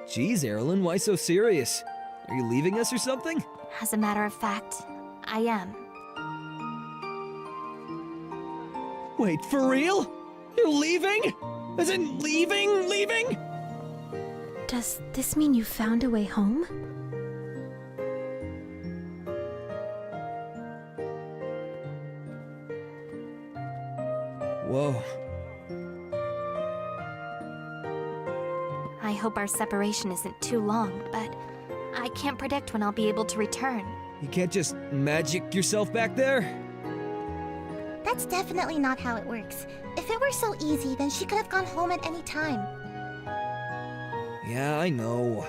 Geez, Erilyn, why so serious? Are you leaving us or something? As a matter of fact, I am. Wait, for real? You're leaving? As in leaving? Does this mean you found a way home? Whoa. I hope our separation isn't too long, but I can't predict when I'll be able to return. You can't just magic yourself back there? That's definitely not how it works. If it were so easy, then she could have gone home at any time. Yeah, I know.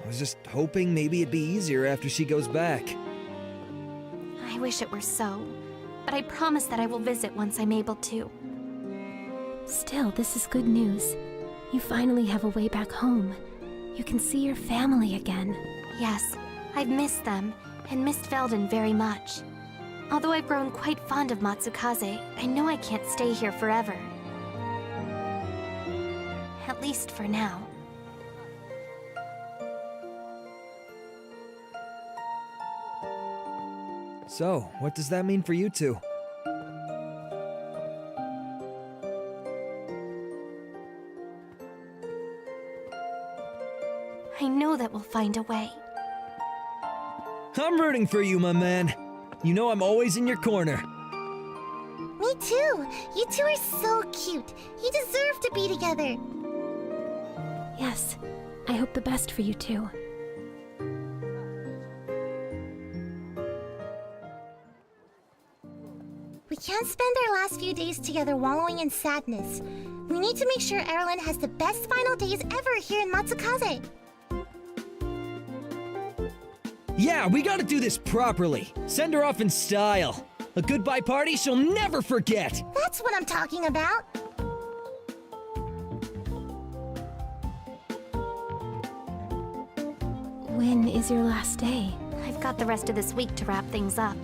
I was just hoping maybe it'd be easier after she goes back. I wish it were so, but I promise that I will visit once I'm able to. Still, this is good news. You finally have a way back home. You can see your family again. Yes, I've missed them, and missed Velden very much. Although I've grown quite fond of Matsukaze, I know I can't stay here forever. At least for now. So, what does that mean for you two? I know that we'll find a way. I'm rooting for you, my man. You know I'm always in your corner. Me too. You two are so cute. You deserve to be together. Yes, I hope the best for you two. We can't spend our last few days together wallowing in sadness. We need to make sure Erilyn has the best final days ever here in Matsukaze. Yeah, we gotta do this properly. Send her off in style. A goodbye party she'll never forget. That's what I'm talking about. When is your last day? I've got the rest of this week to wrap things up,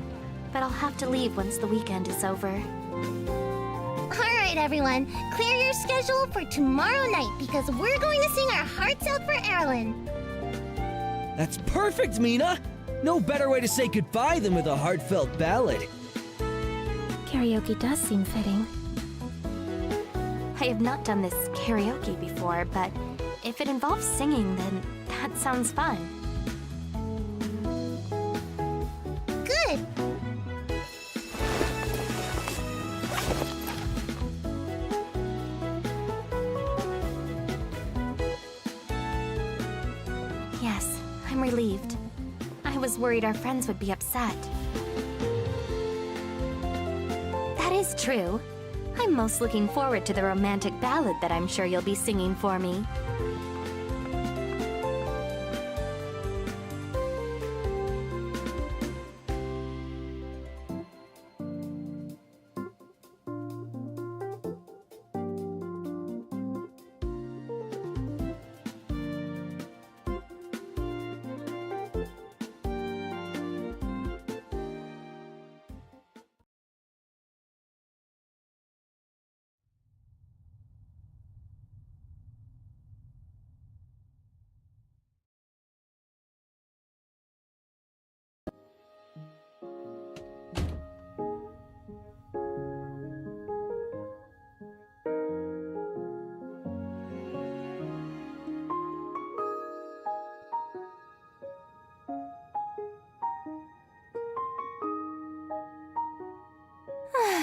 but I'll have to leave once the weekend is over. Alright, everyone. Clear your schedule for tomorrow night because we're going to sing our hearts out for Erilyn. That's perfect, Mina! No better way to say goodbye than with a heartfelt ballad. Karaoke does seem fitting. I have not done this karaoke before, but if it involves singing, then that sounds fun. Good. Yes, I'm relieved. I was worried our friends would be upset. That is true. I'm most looking forward to the romantic ballad that I'm sure you'll be singing for me.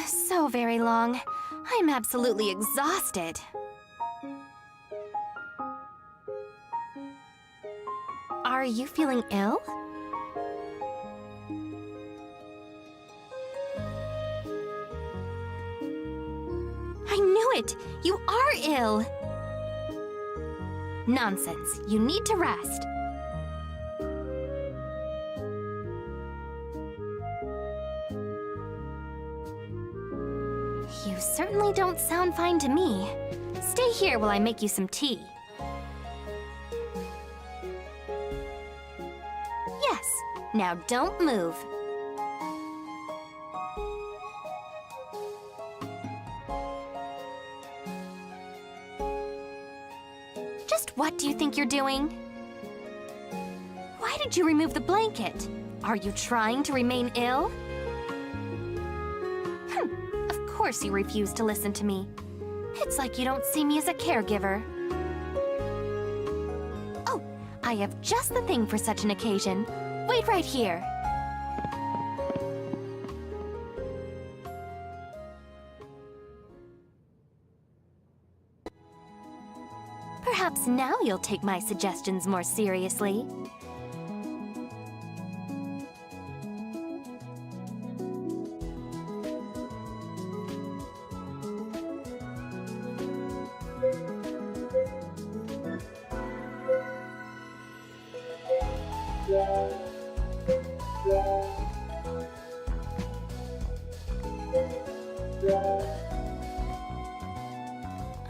So very long. I'm absolutely exhausted. Are you feeling ill? I knew it! You are ill! Nonsense. You need to rest. You certainly don't sound fine to me. Stay here while I make you some tea. Yes. Now don't move. Just what do you think you're doing? Why did you remove the blanket? Are you trying to remain ill? Of course you refuse to listen to me. It's like you don't see me as a caregiver. Oh, I have just the thing for such an occasion. Wait right here. Perhaps now you'll take my suggestions more seriously.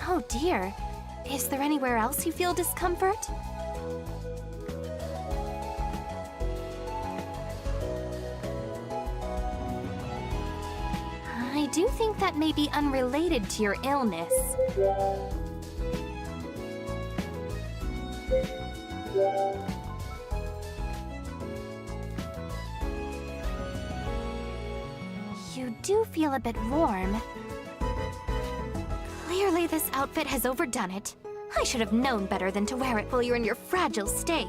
Oh dear. Is there anywhere else you feel discomfort? I do think that may be unrelated to your illness. You do feel a bit warm. Clearly this outfit has overdone it. I should have known better than to wear it while you're in your fragile state.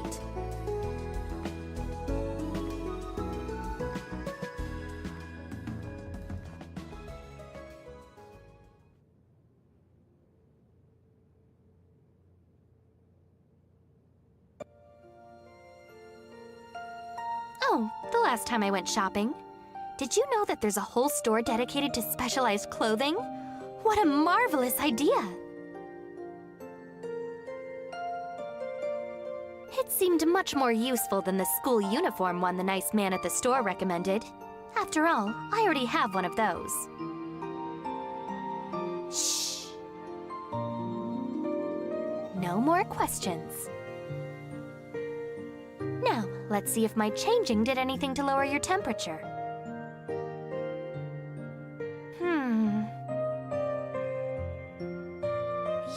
Oh, the last time I went shopping. Did you know that there's a whole store dedicated to specialized clothing? What a marvelous idea! It seemed much more useful than the school uniform one the nice man at the store recommended. After all, I already have one of those. Shh. No more questions. Let's see if my changing did anything to lower your temperature.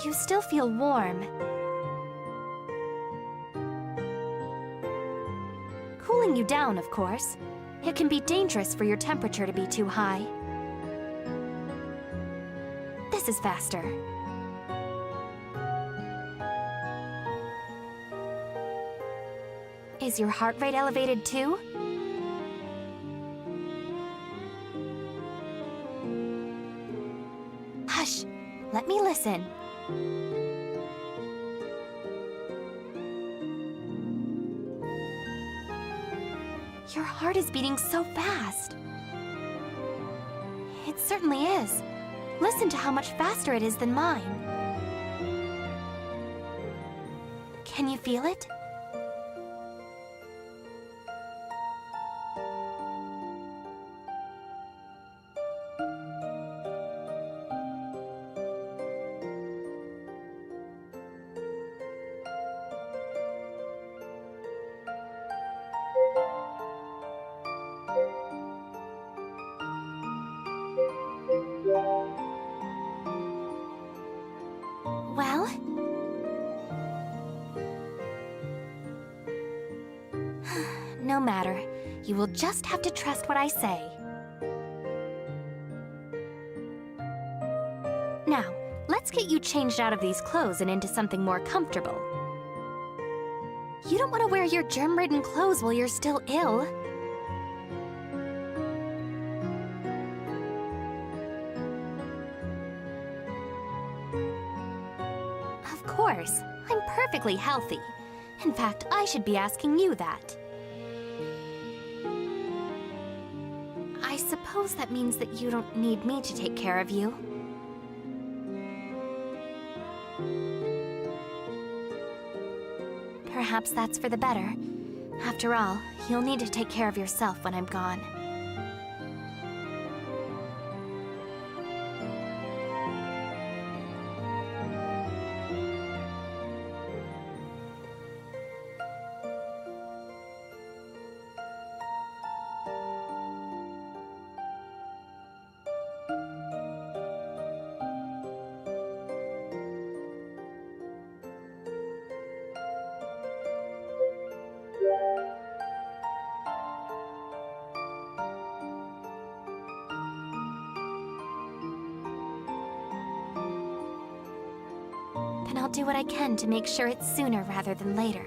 You still feel warm. Cooling you down, of course. It can be dangerous for your temperature to be too high. This is faster. Is your heart rate elevated too? Hush! Let me listen. Your heart is beating so fast. It certainly is. Listen to how much faster it is than mine. Can you feel it? Well? No matter. You will just have to trust what I say. Now, let's get you changed out of these clothes and into something more comfortable. You don't want to wear your germ-ridden clothes while you're still ill. Of course, I'm perfectly healthy. In fact, I should be asking you that. I suppose that means that you don't need me to take care of you. Perhaps that's for the better. After all, you'll need to take care of yourself when I'm gone. Then I'll do what I can to make sure it's sooner rather than later.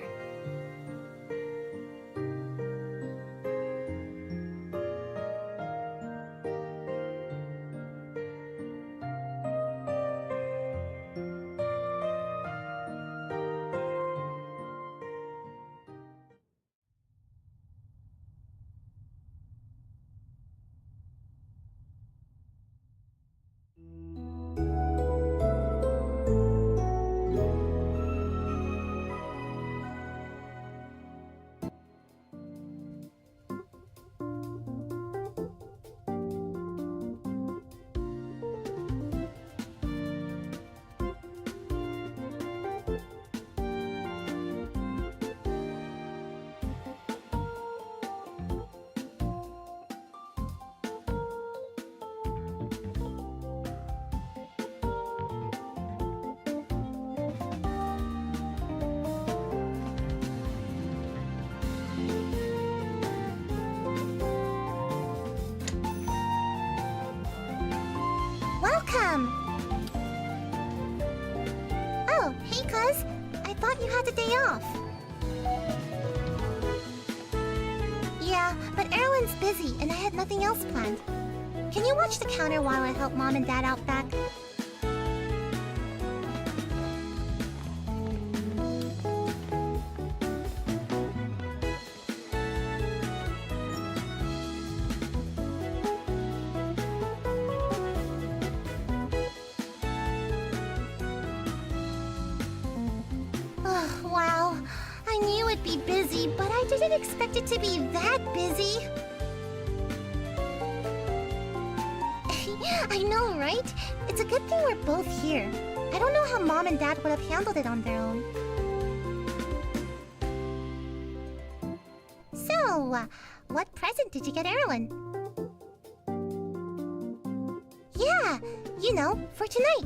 Welcome! Oh, hey, cuz. I thought you had the day off. Yeah, but Erilyn's busy and I had nothing else planned. Can you watch the counter while I help Mom and Dad out back? Wow, I knew it'd be busy, but I didn't expect it to be that busy. I know, right? It's a good thing we're both here. I don't know how Mom and Dad would have handled it on their own. So, what present did you get Erilyn? Yeah, you know, for tonight.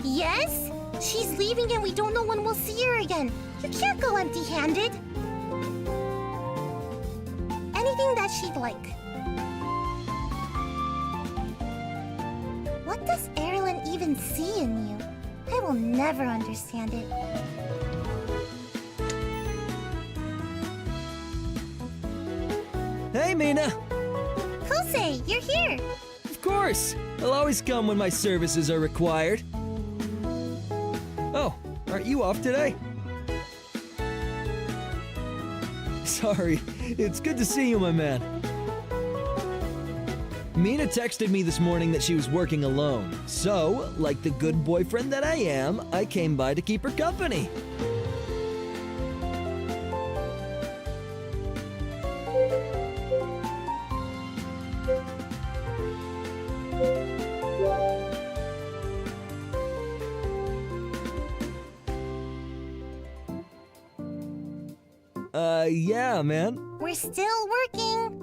Yes? She's leaving and we don't know when we'll see her again. You can't go empty-handed. Anything that she'd like. What does Erilyn even see in you? I will never understand it. Hey, Mina! Kosei, you're here! Of course! I'll always come when my services are required. Oh, aren't you off today? Sorry, it's good to see you, my man. Mina texted me this morning that she was working alone, so, like the good boyfriend that I am, I came by to keep her company. Yeah, man. We're still working.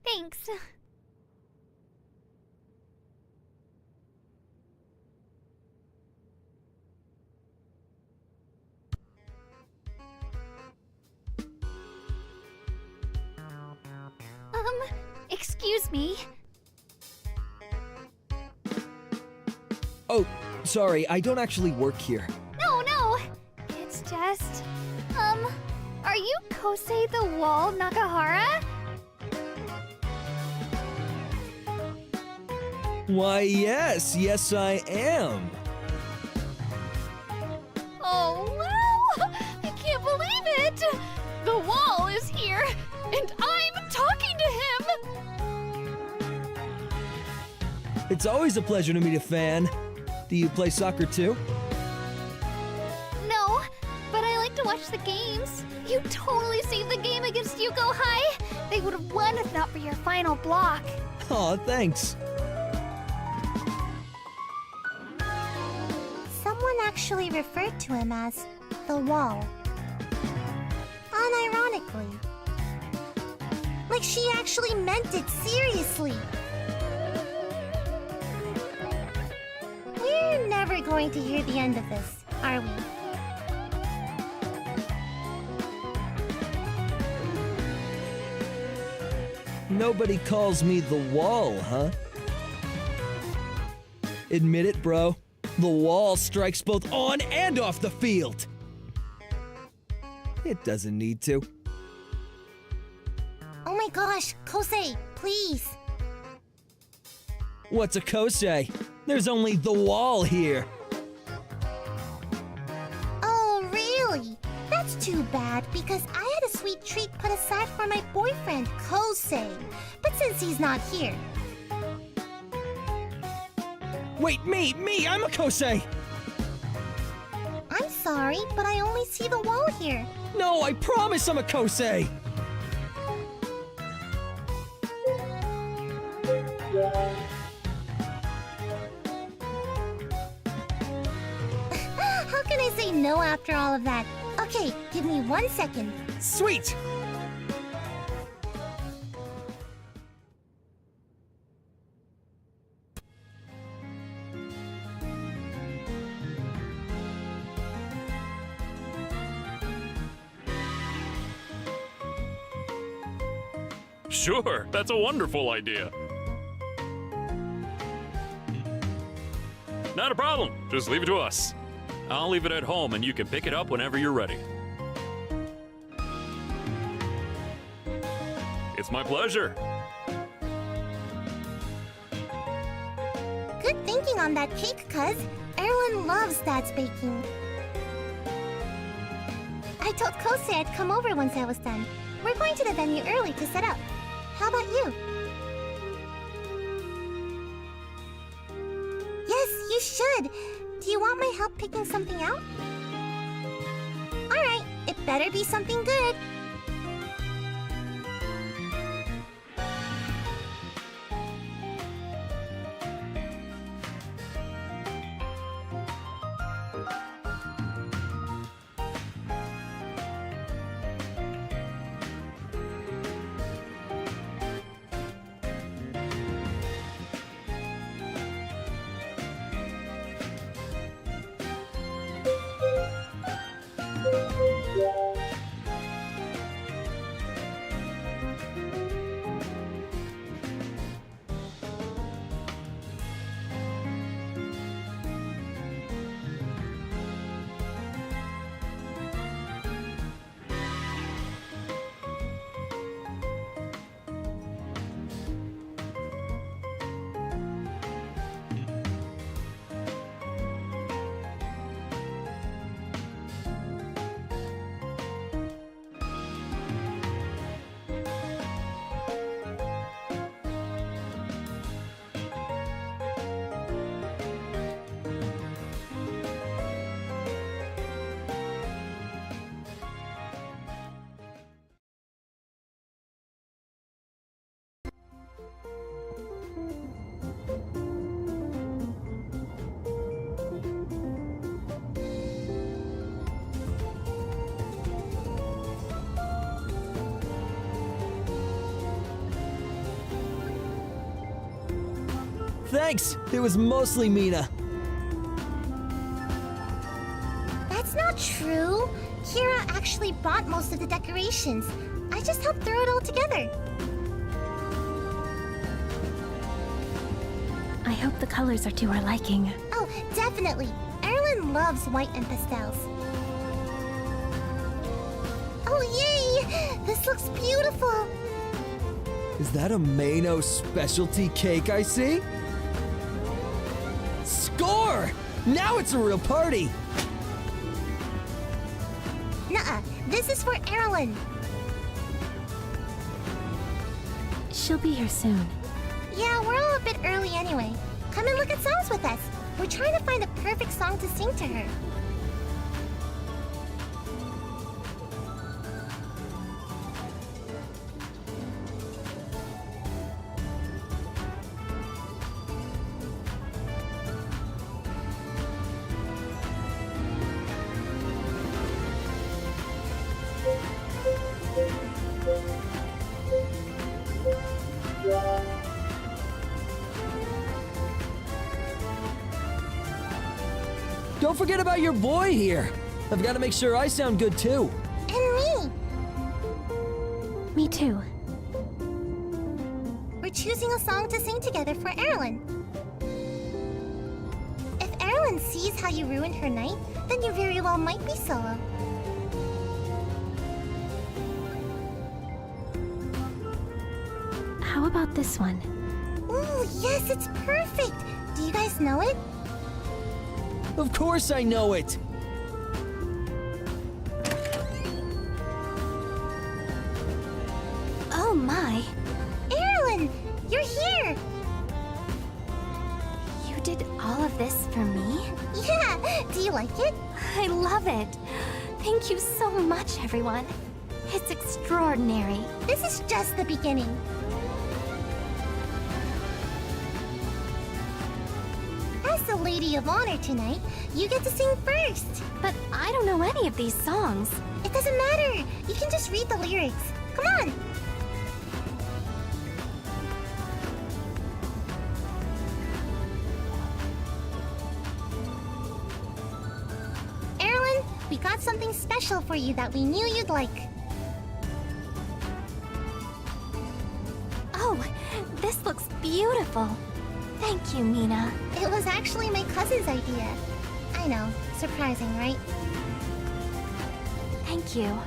Thanks. Excuse me. Oh, sorry, I don't actually work here. No. It's just... are you Kosei the Wall Nakahara? Why, yes, I am. Oh, wow! I can't believe it! The Wall is here, and I'm talking to him! It's always a pleasure to meet a fan. Do you play soccer too? No, but I like to watch the games. You totally saved the game against Yuko High. They would have won if not for your final block. Aw, thanks. Someone actually referred to him as the Wall. Unironically. Like she actually meant it seriously. We're never going to hear the end of this, are we? Nobody calls me the Wall, huh? Admit it, bro. The Wall strikes both on and off the field. It doesn't need to. Oh my gosh, Kosei, please. What's a Kosei? There's only the Wall here. Oh, really? That's too bad, because I had a sweet treat put aside for my boyfriend, Kosei. But since he's not here... Wait, me, I'm a Kosei! I'm sorry, but I only see the Wall here. No, I promise I'm a Kosei! How can I say no after all of that? Okay, give me 1 second. Sweet! Sure, that's a wonderful idea. Not a problem. Just leave it to us. I'll leave it at home and you can pick it up whenever you're ready. It's my pleasure. Good thinking on that cake, cuz. Erilyn loves Dad's baking. I told Kosei I'd come over once I was done. We're going to the venue early to set up. How about you? should. Do you want my help picking something out? Alright, it better be something good. Thanks! It was mostly Mina. That's not true. Kira actually bought most of the decorations. I just helped throw it all together. I hope the colors are to our liking. Oh, definitely. Erilyn loves white and pastels. Oh, yay! This looks beautiful. Is that a Mano specialty cake I see? Score! Now it's a real party! Nuh-uh. This is for Erilyn. She'll be here soon. Yeah, we're all a bit early anyway. Come and look at songs with us. We're trying to find the perfect song to sing to her. Don't forget about your boy here. I've got to make sure I sound good too. And me. Me too. We're choosing a song to sing together for Erilyn. If Erilyn sees how you ruined her night, then you very well might be solo. How about this one? Ooh, yes, it's perfect. Do you guys know it? Of course I know it! Oh my! Erilyn, you're here! You did all of this for me? Yeah, do you like it? I love it! Thank you so much, everyone. It's extraordinary. This is just the beginning. As the Lady of Honor tonight, you get to sing first. But I don't know any of these songs. It doesn't matter. You can just read the lyrics. Come on. Erilyn, we got something special for you that we knew you'd like. Oh, this looks beautiful. Thank you, Mina. It was actually my cousin's idea. I know, surprising, right? Thank you.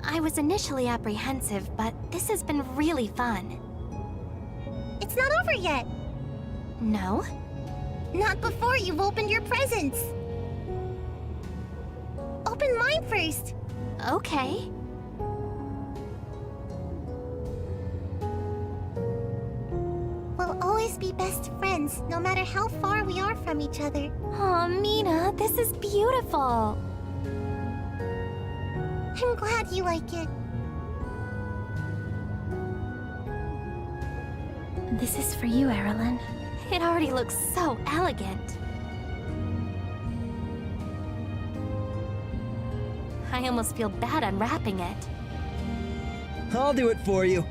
I was initially apprehensive, but this has been really fun. It's not over yet. No? Not before you've opened your presents. Open mine first. Okay. We'll always be best friends, no matter how far we are from each other. Aw, Mina, this is beautiful. I'm glad you like it. This is for you, Erilyn. It already looks so elegant. I almost feel bad unwrapping it. I'll do it for you.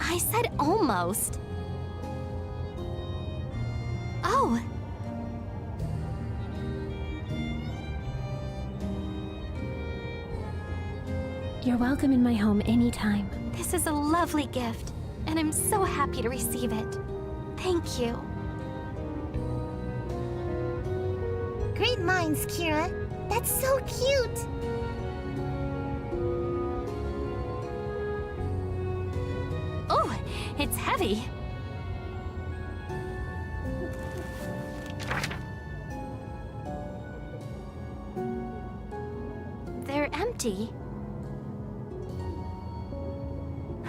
I said almost. Oh! You're welcome in my home anytime. This is a lovely gift, and I'm so happy to receive it. Thank you. Great minds, Kira. That's so cute. Oh, it's heavy. They're empty.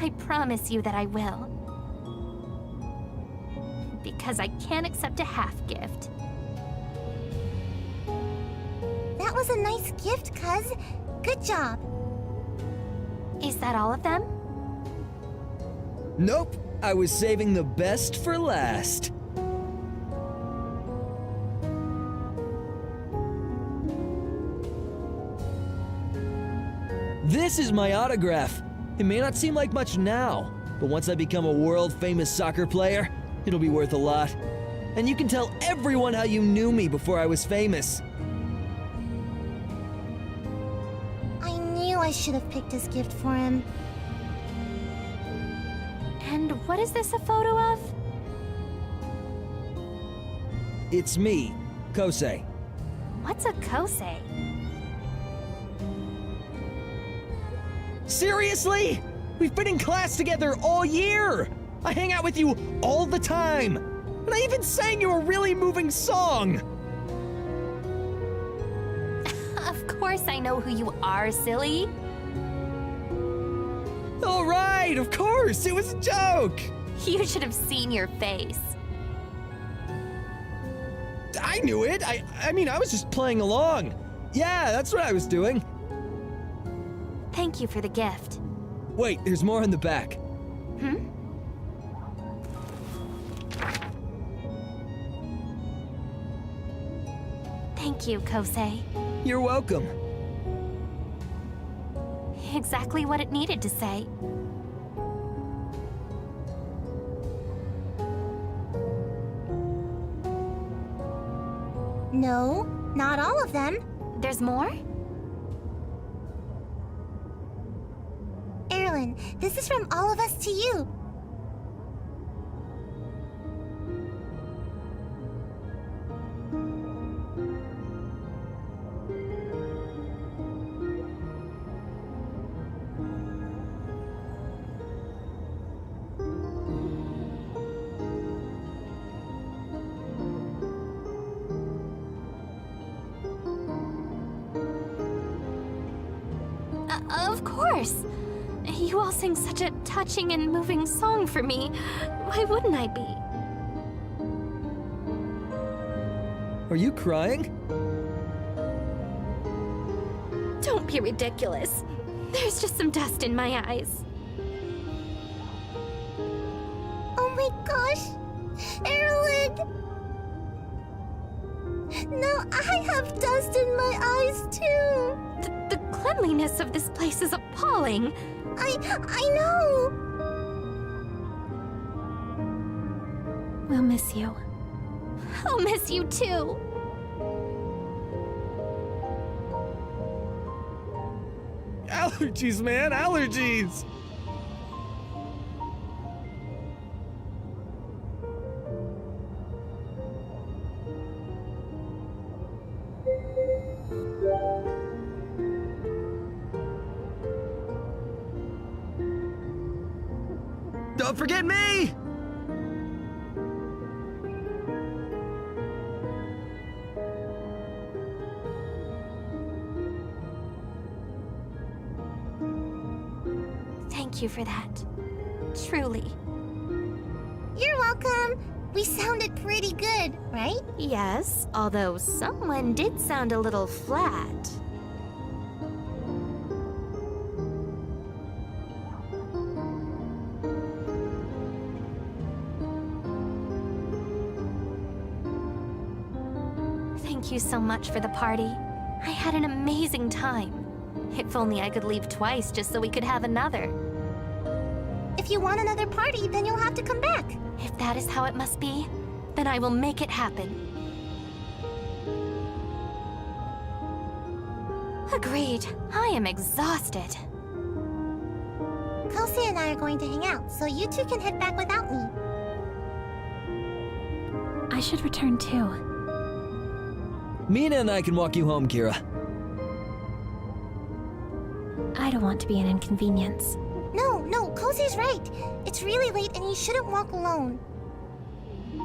I promise you that I will. Because I can't accept a half gift. That was a nice gift, cuz. Good job. Is that all of them? Nope, I was saving the best for last. This is my autograph. It may not seem like much now, but once I become a world-famous soccer player, it'll be worth a lot. And you can tell everyone how you knew me before I was famous. I knew I should have picked his gift for him. And what is this a photo of? It's me, Kosei. What's a kosei? Seriously? We've been in class together all year! I hang out with you all the time! And I even sang you a really moving song! Of course I know who you are, silly. Alright, of course! It was a joke! You should have seen your face. I knew it! I mean, I was just playing along. Yeah, that's what I was doing. Thank you for the gift. Wait, there's more in the back. Hmm? Thank you, Kosei. You're welcome. Exactly what it needed to say. No, not all of them. There's more? Erilyn, this is from all of us to you. Of course. You all sing such a touching and moving song for me. Why wouldn't I be? Are you crying? Don't be ridiculous. There's just some dust in my eyes. Oh my gosh! Erilyn! Now I have dust in my eyes too! The cleanliness of this place is appalling. I know! We'll miss you. I'll miss you too. Allergies, man, allergies! Don't forget me! thank you for that. Truly. You're welcome. We sounded pretty good, right? Yes, although someone did sound a little flat. Thank you so much for the party. I had an amazing time. If only I could leave twice just so we could have another. If you want another party, then you'll have to come back. If that is how it must be, then I will make it happen. Agreed. I am exhausted. Kelsey and I are going to hang out, so you two can head back without me. I should return too. Mina and I can walk you home, Kira. I don't want to be an inconvenience. No, Kelsey's right. It's really late and you shouldn't walk alone.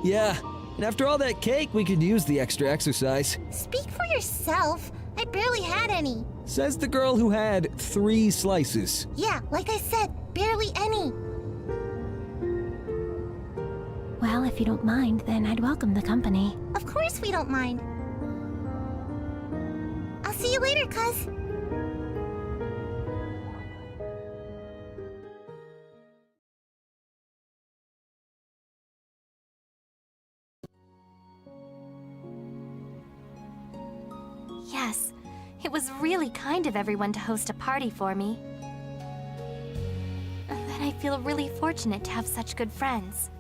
Yeah, and after all that cake, we could use the extra exercise. Speak for yourself. I barely had any. Says the girl who had 3 slices. Yeah, like I said, barely any. Well, if you don't mind, then I'd welcome the company. Of course we don't mind. I'll see you later, cuz. Yes, it was really kind of everyone to host a party for me. Then I feel really fortunate to have such good friends.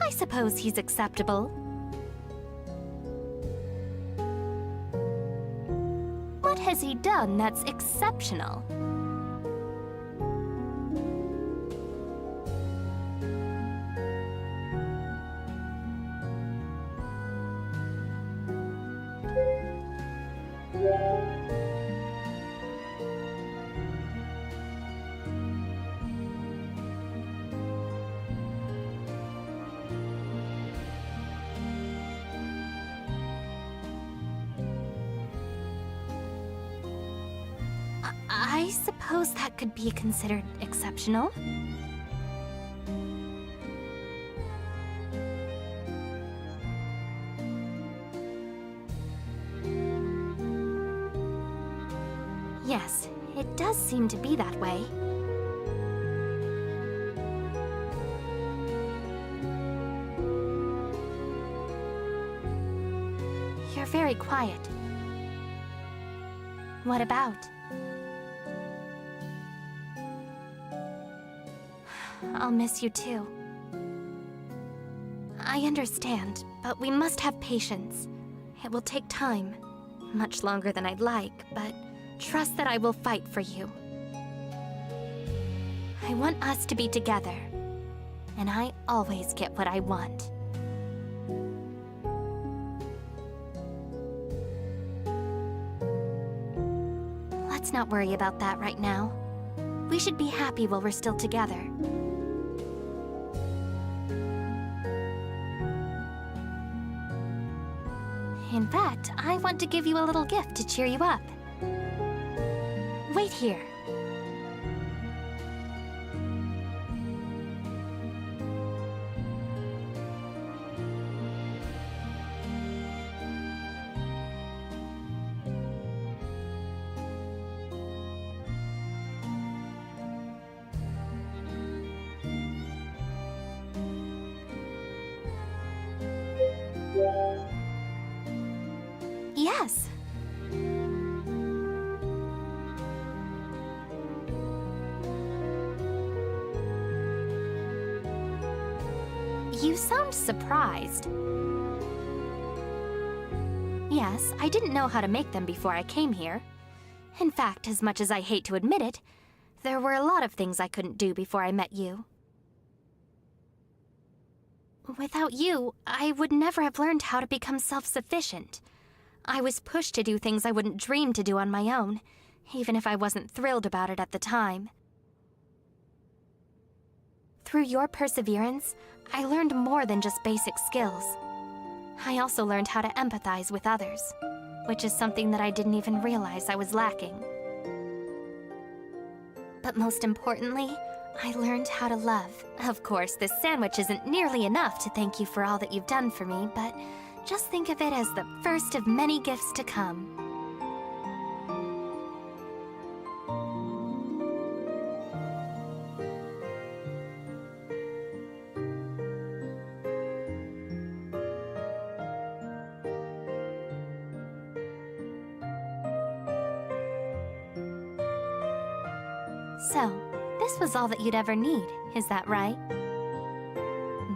I suppose he's acceptable. What has he done that's exceptional? I suppose that could be considered exceptional. Yes, it does seem to be that way. You're very quiet. What about? I'll miss you too. I understand, but we must have patience. It will take time. Much longer than I'd like, but trust that I will fight for you. I want us to be together, and I always get what I want. Let's not worry about that right now. We should be happy while we're still together. In fact, I want to give you a little gift to cheer you up. Wait here. Yes. You sound surprised. Yes, I didn't know how to make them before I came here. In fact, as much as I hate to admit it, there were a lot of things I couldn't do before I met you. Without you, I would never have learned how to become self-sufficient. I was pushed to do things I wouldn't dream to do on my own, even if I wasn't thrilled about it at the time. Through your perseverance, I learned more than just basic skills. I also learned how to empathize with others, which is something that I didn't even realize I was lacking. But most importantly, I learned how to love. Of course, this sandwich isn't nearly enough to thank you for all that you've done for me, but just think of it as the first of many gifts to come. So, this was all that you'd ever need, is that right?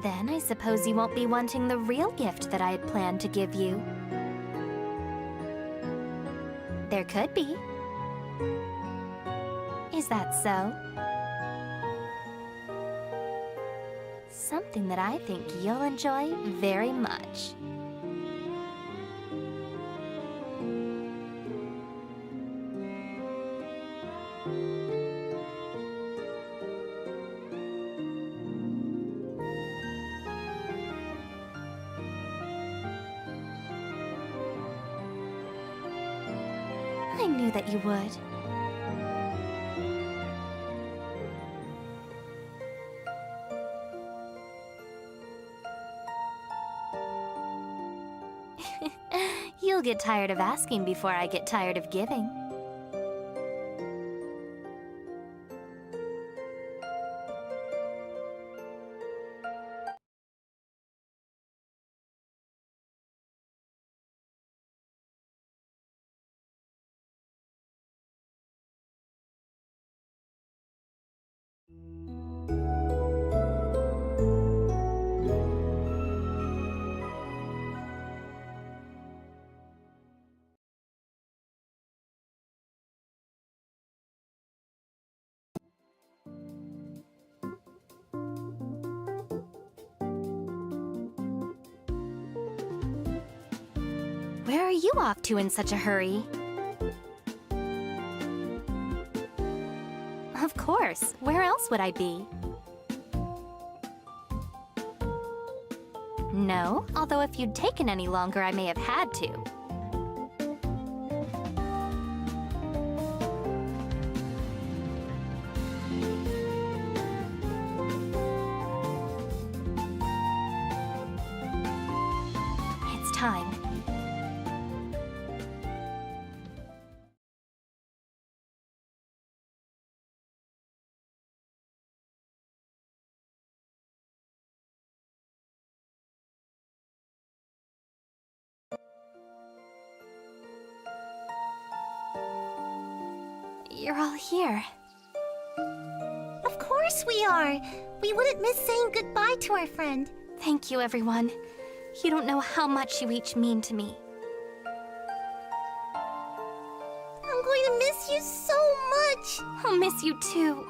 Then I suppose you won't be wanting the real gift that I had planned to give you. There could be. Is that so? Something that I think you'll enjoy very much. I knew that you would. You'll get tired of asking before I get tired of giving. Where are you off to in such a hurry? Of course, where else would I be? No, although if you'd taken any longer, I may have had to. It's time. You're all here. Of course we are! We wouldn't miss saying goodbye to our friend. Thank you, everyone. You don't know how much you each mean to me. I'm going to miss you so much! I'll miss you too.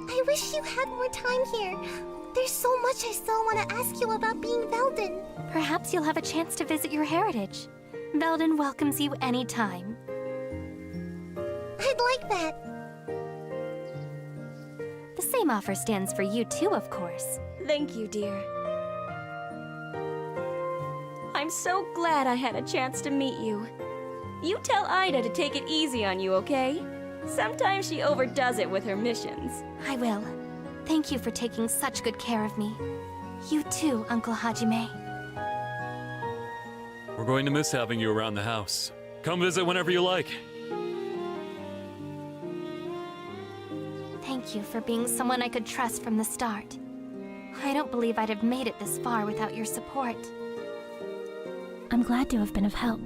I wish you had more time here. There's so much I still want to ask you about being Velden. Perhaps you'll have a chance to visit your heritage. Velden welcomes you anytime. I'd like that. The same offer stands for you too, of course. Thank you, dear. I'm so glad I had a chance to meet you. You tell Ida to take it easy on you, okay? Sometimes she overdoes it with her missions. I will. Thank you for taking such good care of me. You too, Uncle Hajime. We're going to miss having you around the house. Come visit whenever you like. Thank you for being someone I could trust from the start. I don't believe I'd have made it this far without your support. I'm glad to have been of help.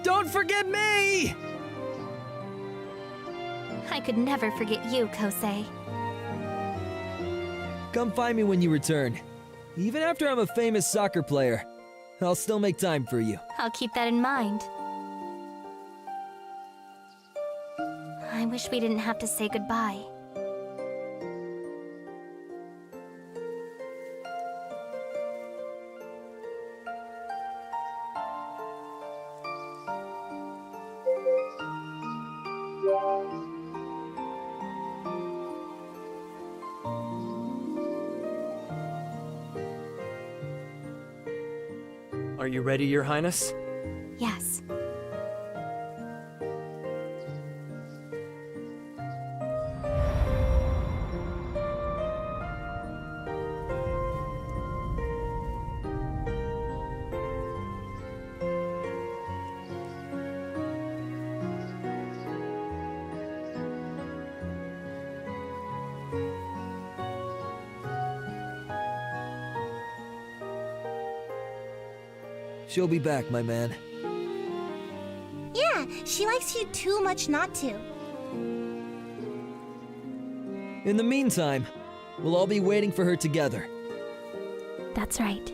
Don't forget me! I could never forget you, Kosei. Come find me when you return. Even after I'm a famous soccer player, I'll still make time for you. I'll keep that in mind. I wish we didn't have to say goodbye. Are you ready, Your Highness? Yes. She'll be back, my man. Yeah, she likes you too much not to. In the meantime, we'll all be waiting for her together. That's right.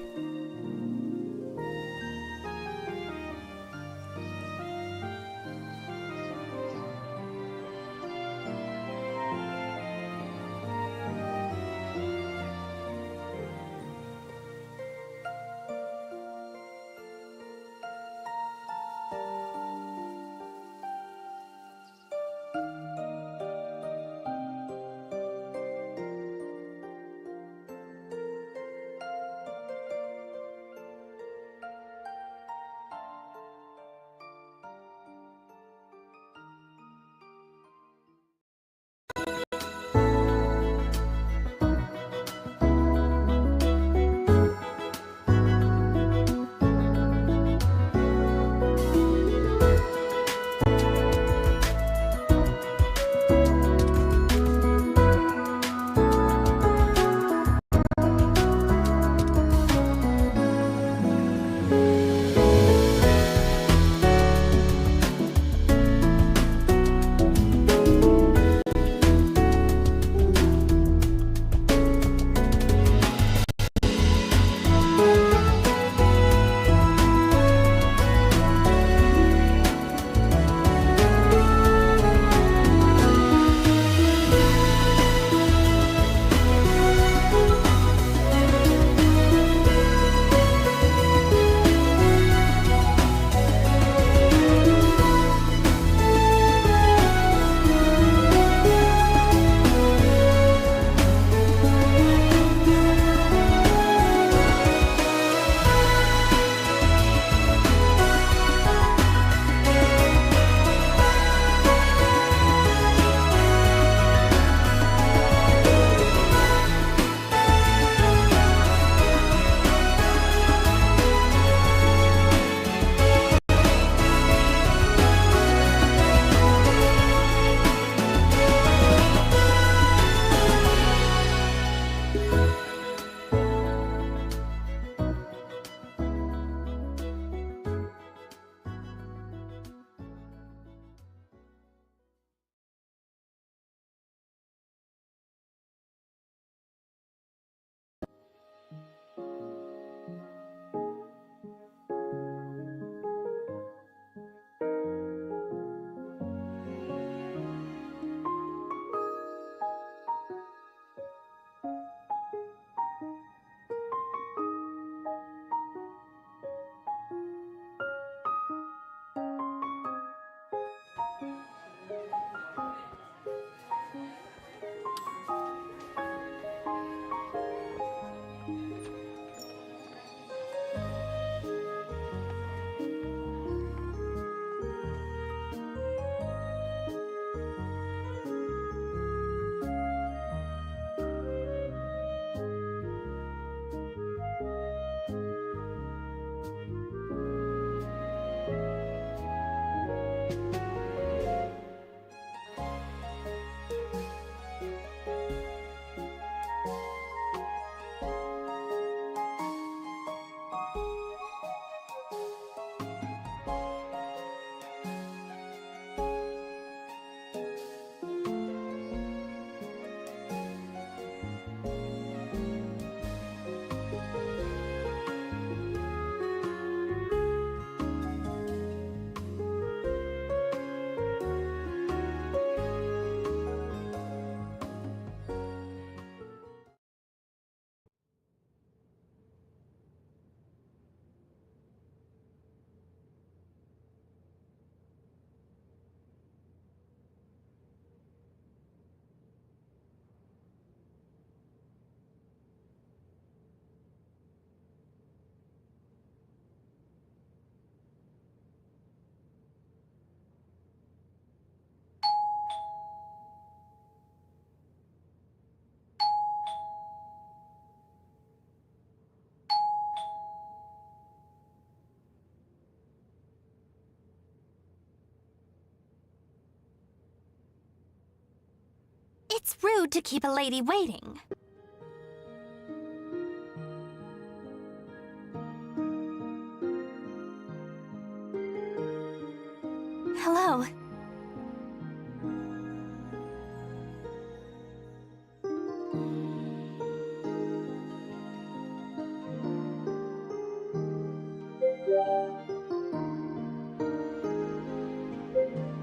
It's rude to keep a lady waiting.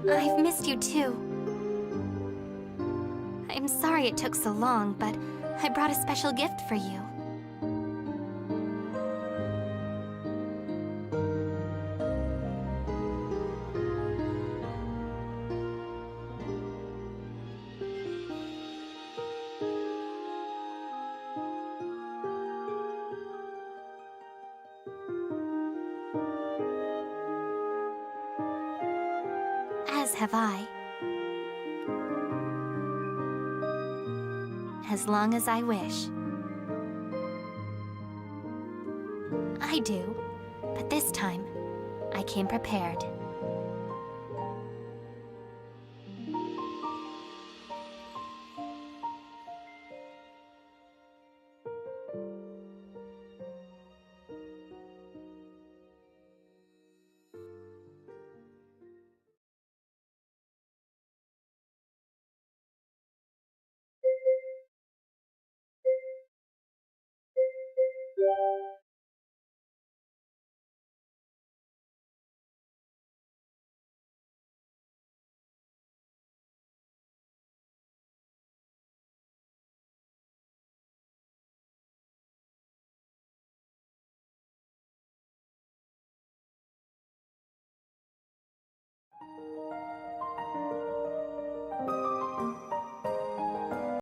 I've missed you too. I'm sorry it took so long, but I brought a special gift for you. As have I. As long as I wish. I do, but this time, I came prepared.